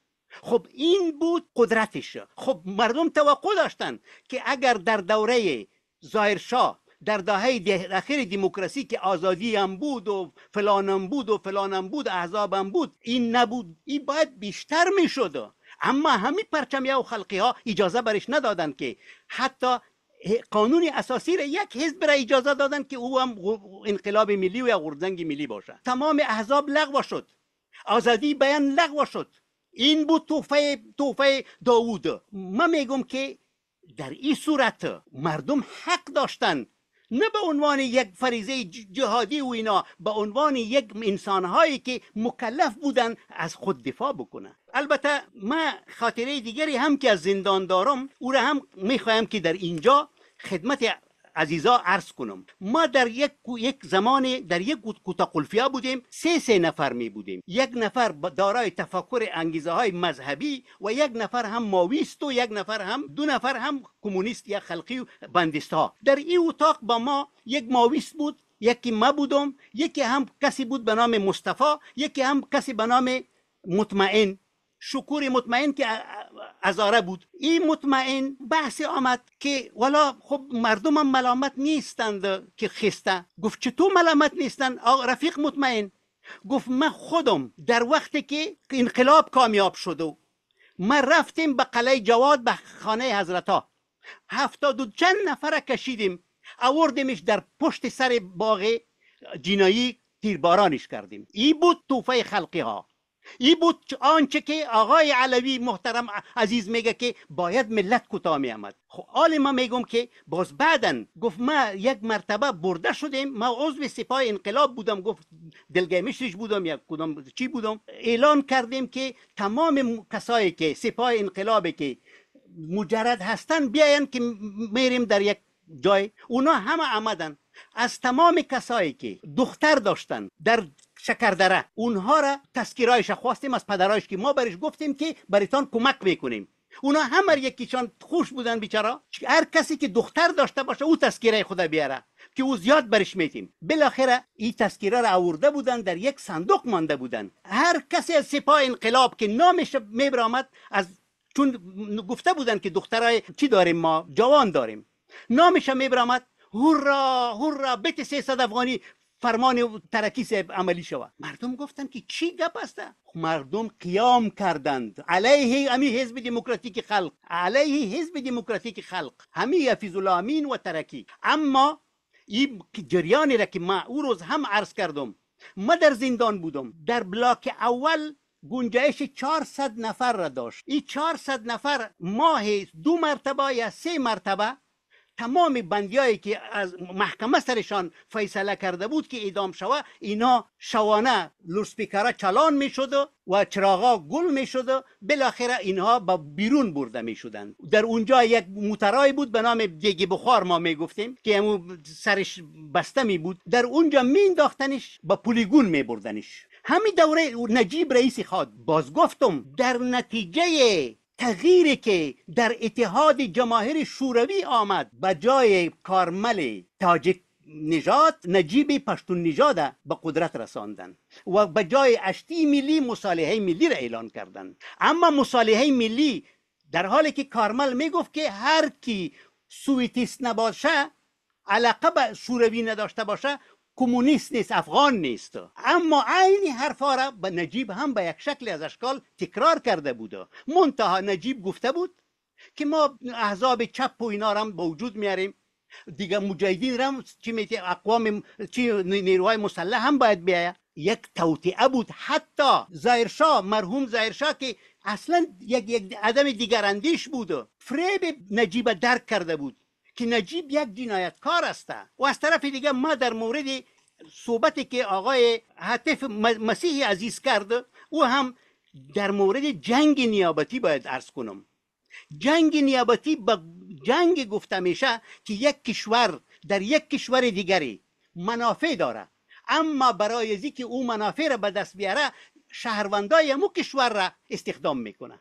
خب این بود قدرتش. خب مردم توقع داشتن که اگر در دوره ظاهرشاه در دهه اخیر دموکراسی که آزادی هم بود و فلانم بود احزاب هم بود، این نبود، این باید بیشتر میشد. اما همین پرچمیا و خلقی ها اجازه برش ندادن که حتی قانون اساسی را یک حزب را اجازه دادن که او هم انقلاب ملی و یا غورځنگ ملی باشه. تمام احزاب لغو شد، آزادی بیان لغو شد. این بود توفه داوود. من میگم که در این صورت مردم حق داشتن نه به عنوان یک فریضه جهادی و اینا، به عنوان یک انسانهایی که مکلف بودن از خود دفاع بکنن. البته من خاطره دیگری هم که از زندان دارم او را هم میخوایم که در اینجا خدمت عزیزا عرض کنم. ما در یک زمان در یک کوتاقلفیا بودیم، سه نفر می بودیم. یک نفر دارای تفکر انگیزه های مذهبی و یک نفر هم ماویست و یک نفر هم دو نفر هم کمونیست یا خلقی و بندیست ها. در این اتاق با ما یک ماویست بود، یکی ما بودم، یکی هم کسی بود به نام مصطفی، یکی هم کسی به نام مطمئن، شکور مطمئن که ازاره بود. این مطمئن بحث آمد که والا خب مردم هم ملامت نیستند که خسته. گفت چطور ملامت نیستند؟ رفیق مطمئن گفت من خودم در وقتی که انقلاب کامیاب شد من رفتیم به قلعه جواد به خانه حضرت ها، 70 چند نفر کشیدیم آوردیمش در پشت سر باغ جنایی تیربارانش کردیم. این بود توفه خلقی ها. این بود آنچه که آقای علوی محترم عزیز میگه که باید ملت کوتاه می آمد. خب حال ما میگم که باز بعدن گفت ما یک مرتبه برده شدیم، ما عضو سپاه انقلاب بودم، گفت دلگیمشش بودم یا کدام چی بودم، اعلان کردیم که تمام کسایی که سپاه انقلابی که مجرد هستن بیاین که میریم در یک جای. اونا همه آمدن. از تمام کسایی که دختر داشتن در شکردره اونها را تذکیرایش خواستیم از پدرایش که ما برش گفتیم که بریتان کمک میکنیم. اونا همه یکیشان خوش بودن بیچارا، هر کسی که دختر داشته باشه او تذکیره خدا بیاره که او زیاد برش میتیم. بالاخره این تذکیره را آورده بودن، در یک صندوق مانده بودن. هر کسی از سپاه انقلاب که نامش میبرامد، از چون گفته بودن که دخترای چی داریم ما جوان داریم، نامش میبرامد، هورا هورا بیت 300 افغانی فرمان ترکی صاحب عملی شود. مردم گفتن که چی گپ است؟ مردم قیام کردند علیه همی حزب دموکراتیک خلق، علیه حزب دموکراتیک خلق، همی حفیظ الله امین و ترکی. اما این جریانی را که ما او روز هم عرض کردم، ما در زندان بودم، در بلاک اول گنجایش 400 نفر را داشت. این 400 نفر ماه 2 مرتبه یا 3 مرتبه تمام بندیایی که از محکمه سرشان فیصله کرده بود که اعدام شوه، اینا شوانه لوسپیکرها چالان می شد و چراغا گل می شد. بالاخره اینها با بیرون برده می شدن. در اونجا یک موترای بود به نام دیگ بخار ما می گفتیم که همو سرش بسته می بود، در اونجا می انداختنش با پولیگون می بردنش. همین دوره نجیب رئیس خاد. باز گفتم در نتیجه تغییری که در اتحاد جماهیر شوروی آمد، به جای کارمل تاجیک نژاد نجیب پشتون نژاد به قدرت رساندن و به جای اشتی ملی مصالحه ملی را اعلان کردند. اما مصالحه ملی در حالی که کارمل میگفت که هر کی سویتیست نباشه، علاقه به شوروی نداشته باشه، کمونیست نیست، افغان نیست. اما عین حرفا را به نجیب هم به یک شکل از اشکال تکرار کرده بود. منتها نجیب گفته بود که ما احزاب چپ و اینا را به وجود میاریم، دیگه مجاهدین را اقوام نیروهای مسلح هم باید بیاید. یک توطئه بود. حتی ظاهرشاه، مرحوم ظاهرشاه که اصلا یک عدم دیگراندیش بود، فریب نجیب درک کرده بود که نجیب یک جنایتکار است. و از طرف دیگه ما در مورد صحبتی که آقای حتیف مسیحی عزیز کرد، او هم در مورد جنگ نیابتی باید عرض کنم. جنگ نیابتی به جنگ گفته میشه که یک کشور در یک کشور دیگری منافع داره، اما برای ازی که او منافع را به دست بیاره شهروندای امو کشور را استخدام میکنه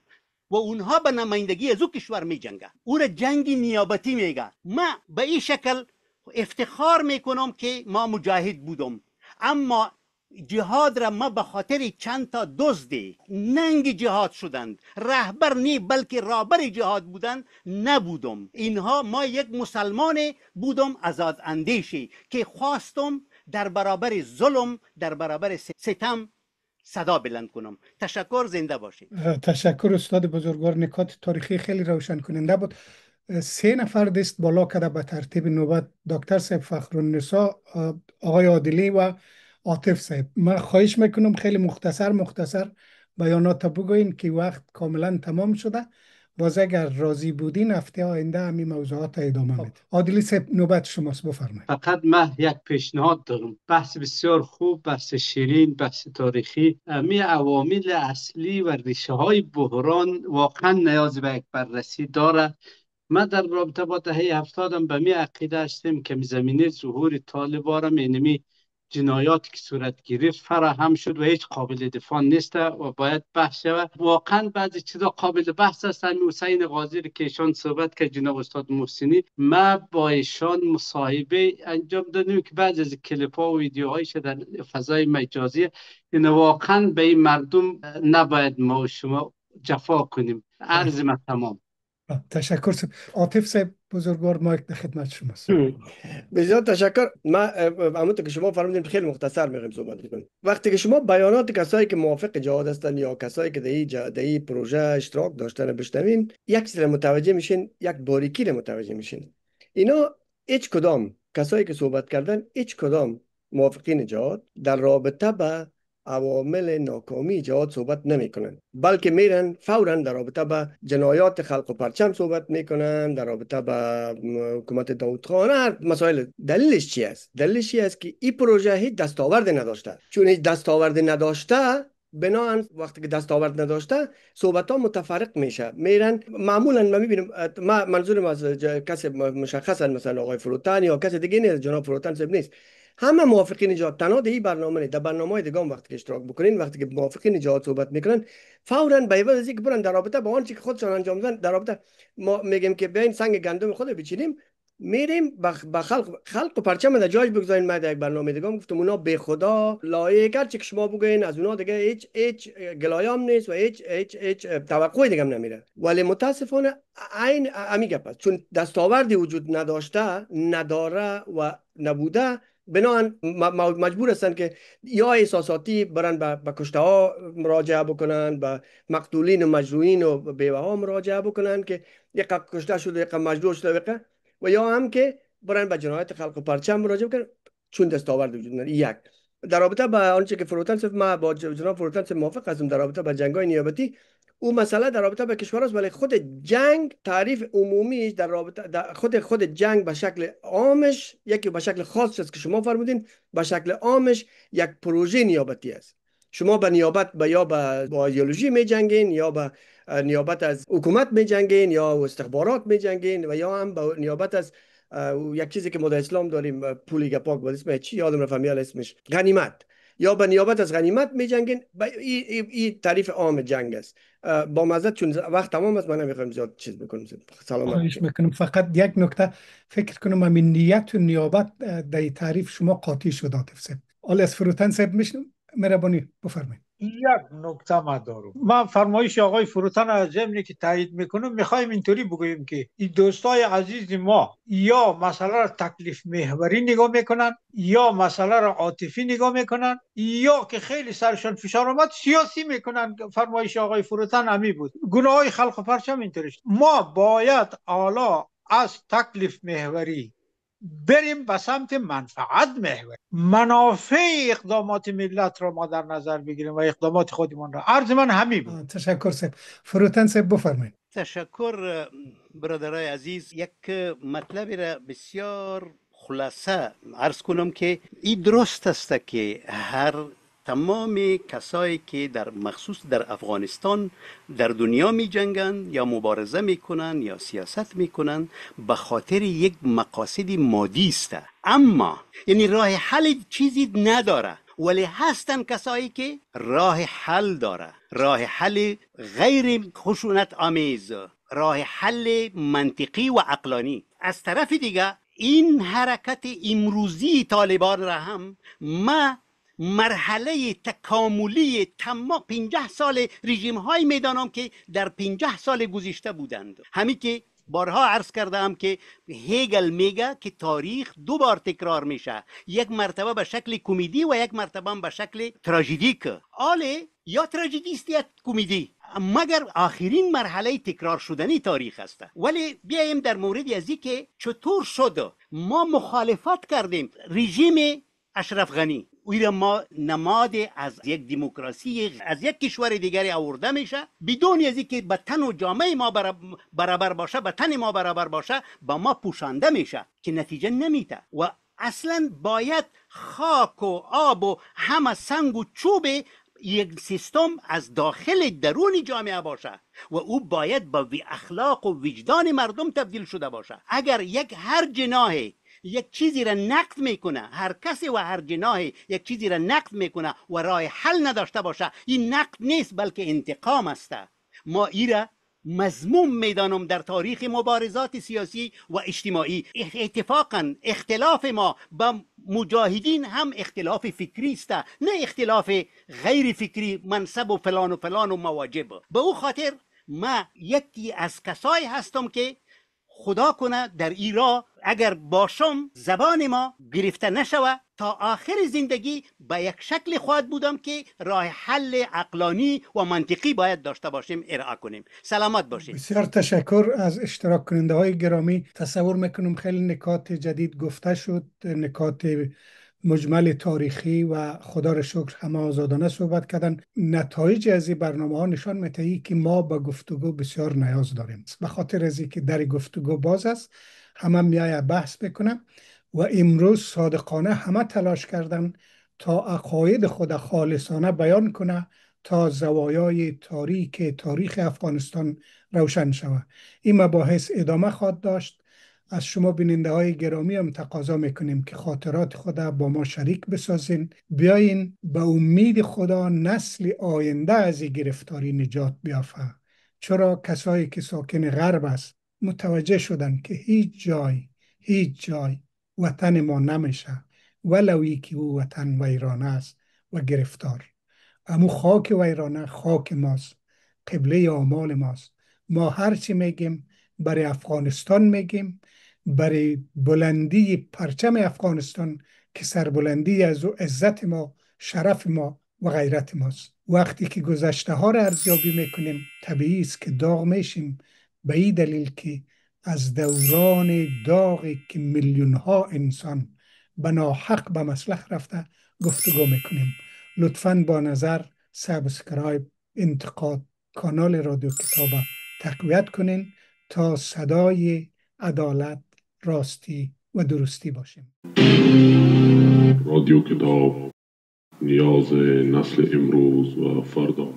و اونها به نمایندگی از او کشور می جنگه. او را جنگ نیابتی میگه. ما به این شکل افتخار میکنم که ما مجاهد بودم، اما جهاد را ما به خاطر چند تا دزدی ننگ جهاد شدند، رهبر نی بلکه رهبر جهاد بودند نبودم. اینها ما یک مسلمان بودم آزاد اندیشی که خواستم در برابر ظلم، در برابر ستم صدا بلند کنم. تشکر، زنده باشید. تشکر استاد بزرگوار، نکات تاریخی خیلی روشن کننده بود. 3 نفر دست بالا کرده به ترتیب نوبت: دکتر صاحب فخرالنساء، آقای عادلی و عاطف صاحب. من خواهش میکنم خیلی مختصر بیانات بگوین که وقت کاملا تمام شده. باز اگر راضی بودین هفته آینده همین موضوعات ادامه میده. عادلی صاحب نوبت شماست، بفرمایید. فقط من یک پیشنهاد دارم. بحث بسیار خوب، بحث شیرین، بحث تاریخی. می عوامل اصلی و ریشه های بحران واقعا نیاز به یک بررسی دارد. ما در رابطه با دهه 70 به می عقیده هستیم که زمینه ظهور طالبان اینمی جنایاتی که صورت گرفت فراهم شد و هیچ قابل دفاع نیست و باید بحث شود. واقعا بعضی چیزا قابل بحث هستن. حسین غازی که ایشان صحبت که جناب استاد محسنی، ما با ایشان مصاحبه انجام دادیم که بعضی از کلیپ ها و ویدیوهایش در فضای مجازی، این واقعا به این مردم نباید ما و شما جفا کنیم. عرض ما تمام. تشکر. عاطف صاحب بزرگوار، ما در خدمت شماست. بسیار تشکر. ما همونطور که شما فرمودین خیلی مختصر میخوایم صحبت کنیم. وقتی که شما بیانات کسایی که موافق جهاد هستن یا کسایی که در این پروژه اشتراک داشتن بشنوین، یک چیز متوجه میشین، یک باریکی متوجه میشین. اینا هیچ کدام کسایی که صحبت کردن، هیچ کدام موافقین جهاد در رابطه با عوامل ناکامی جهاد صحبت نمی کنن، بلکه میرن فوراً در رابطه با جنایات خلق و پرچم صحبت میکنن، در رابطه با حکومت داود خان، هر مسائل. دلیلش چی است؟ دلیلش چی است که این پروژه هیچ دستاورد نداشته. چون هیچ دستاورد نداشته، بنابراین وقتی که دستاورد نداشته صحبت ها متفرق میشه. میرن معمولا ما میبینیم، ما منظورم از کسی مشخصا مثلا آقای فروتن یا کسی دیگه نیست، جناب فروتن صاحب نیست، همه موافقین جهاد. تنها در این برنامه نه، در برنامه‌های دیگه هم وقتی که اشتراک بکنین، وقتی که موافقین جهاد صحبت میکنن، فوراً به عوض از اینکه برن در رابطه با آنچه که خودشان انجام دادن، در رابطه ما میگیم که بیاین سنگ گندم خود بچینیم، میریم با خلق و پرچم در جایش بگذارین. من در یک برنامه دیگه گفتم اونا به خدا لایق، هرچی که شما بگوین از اونا دیگه هیچ گلایام نیست و هیچ توقعی دیگه هم نمیره. ولی متاسفانه عین همین گپ است. چون دستاوردی وجود نداشته، نداره و نبوده، بنابراین مجبور هستن که یا احساساتی برن به کشته ها مراجعه بکنن، به مقتولین و مجروحین و بیوه ها مراجعه بکنن که یک کشته شده، یک مجروح شده، و یا هم که برن به جنایت خلق و پرچم مراجعه بکنن چون دستاورد وجود نداره. یک در رابطه با آنچه که فروتن صاحب، ما با جناب فروتن صاحب موافق هستم در رابطه با جنگ‌های نیابتی. او مسئله در رابطه با کشور است، ولی خود جنگ تعریف عمومی در رابطه خود جنگ به شکل عامش، یکی به شکل خاص است که شما فرمودین، به شکل عامش یک پروژه نیابتی است. شما به نیابت یا با ایدئولوژی می جنگین، یا به نیابت از حکومت می جنگین، یا استخبارات می جنگین، و یا هم به نیابت از یک چیزی که ما در اسلام داریم، پولی گپاک بود، اسمش چی یادم رفت، اسمش غنیمت. یا به نیابت از غنیمت میجنگین. این تعریف عام جنگ است. با مزد چون وقت تمام است، من نمیخوام زیاد چیز بکنم. سلامت. خواهش میکنم. فقط یک نکته فکر کنم همین نیت و نیابت در تعریف شما قاطی شد عاطف صاحب. حالا از فروتن صاحب میشنم، مهربانی بفرمایید. یک نکته ما دارم. من فرمایش آقای فروتن از ضمنی که تایید میکنم، میخوایم اینطوری بگوییم که این دوستای عزیز ما یا مسئله را تکلیف محوری نگاه میکنن، یا مسئله را عاطفی نگاه میکنن، یا که خیلی سرشان فشار آمد سیاسی میکنن. فرمایش آقای فروتن همی بود. گناه خلق و پرچم اینطوری است. ما باید حالا از تکلیف محوری بریم به سمت منفعت محور، منافع اقدامات ملت را ما در نظر بگیریم و اقدامات خودمان را. عرض من همین بود. تشکر صاحب. فروتن صاحب بفرمایید. تشکر برادرای عزیز. یک مطلبی را بسیار خلاصه عرض کنم که این درست است که تمام کسایی که در مخصوص در افغانستان در دنیا می جنگن یا مبارزه می کنن یا سیاست می کنن به خاطر یک مقاصد مادی است، اما یعنی راه حل چیزی نداره، ولی هستن کسایی که راه حل داره، راه حل غیر خشونت آمیز، راه حل منطقی و عقلانی. از طرف دیگه این حرکت امروزی طالبان را هم ما مرحله تکاملی تمام 50 سال رژیم های میدانم که در 50 سال گذشته بودند. همین که بارها عرض کردم که هگل میگه که تاریخ دو بار تکرار میشه، یک مرتبه به شکل کمدی و یک مرتبه به شکل تراژدیک. آله یا تراژدی است یا کمدی، مگر آخرین مرحله تکرار شدنی تاریخ است. ولی بیایم در مورد از که چطور شد ما مخالفت کردیم رژیم اشرف غنی، او ما نماد از یک دموکراسی از یک کشور دیگری آورده میشه، بدون از اینکه به تن و جامعه ما برابر باشه، به تن ما برابر باشه، با ما پوشانده میشه که نتیجه نمیده. و اصلا باید خاک و آب و همه سنگ و چوب یک سیستم از داخل درون جامعه باشه و او باید با اخلاق و وجدان مردم تبدیل شده باشه. اگر هر جناحی یک چیزی را نقد میکنه، هر کسی و هر جناحی یک چیزی را نقد میکنه و راه حل نداشته باشه، این نقد نیست بلکه انتقام است. ما ایرا مذموم میدانم در تاریخ مبارزات سیاسی و اجتماعی. اتفاقا اختلاف ما با مجاهدین هم اختلاف فکری است، نه اختلاف غیر فکری منصب و فلان و مواجب. به او خاطر ما یکی از کسایی هستم که خدا کنه در ایران اگر باشم زبان ما گرفته نشوه، تا آخر زندگی به یک شکل خواهد بودم که راه حل عقلانی و منطقی باید داشته باشیم، ارائه کنیم. سلامت باشید. بسیار تشکر از اشتراک کننده های گرامی. تصور میکنم خیلی نکات جدید گفته شد، نکات مجمل تاریخی و خدا را شکر همه آزادانه صحبت کردن. نتایج از این برنامه ها نشان می‌دهد که ما به گفتگو بسیار نیاز داریم. به خاطر از اینکه در گفتگو باز است، همه میای بحث بکنم و امروز صادقانه همه تلاش کردن تا عقاید خود خالصانه بیان کنه تا زوایای تاریخ افغانستان روشن شود. این مباحث ادامه خواهد داشت. از شما بیننده های گرامی هم تقاضا میکنیم که خاطرات خود با ما شریک بسازین. بیاین به امید خدا نسل آینده از این گرفتاری نجات بیافته. چرا کسایی که ساکن غرب است متوجه شدن که هیچ جای وطن ما نمیشه، ولوی که او وطن ویرانه است و گرفتار. امو خاک ویرانه خاک ماست، قبله اعمال ماست. ما هرچی میگیم برای افغانستان میگیم، برای بلندی پرچم افغانستان که سربلندی از عزت ما، شرف ما و غیرت ماست. وقتی که گذشته ها را ارزیابی میکنیم طبیعی است که داغ میشیم، به این دلیل که از دوران داغی که میلیون ها انسان به ناحق به مسلخ رفته گفتگو میکنیم. لطفاً با نظر، سابسکرایب، انتقاد کانال رادیو کتاب تقویت کنین تا صدای عدالت، راستی و درستی باشیم. رادیو کتاب، نیاز نسل امروز و فردا.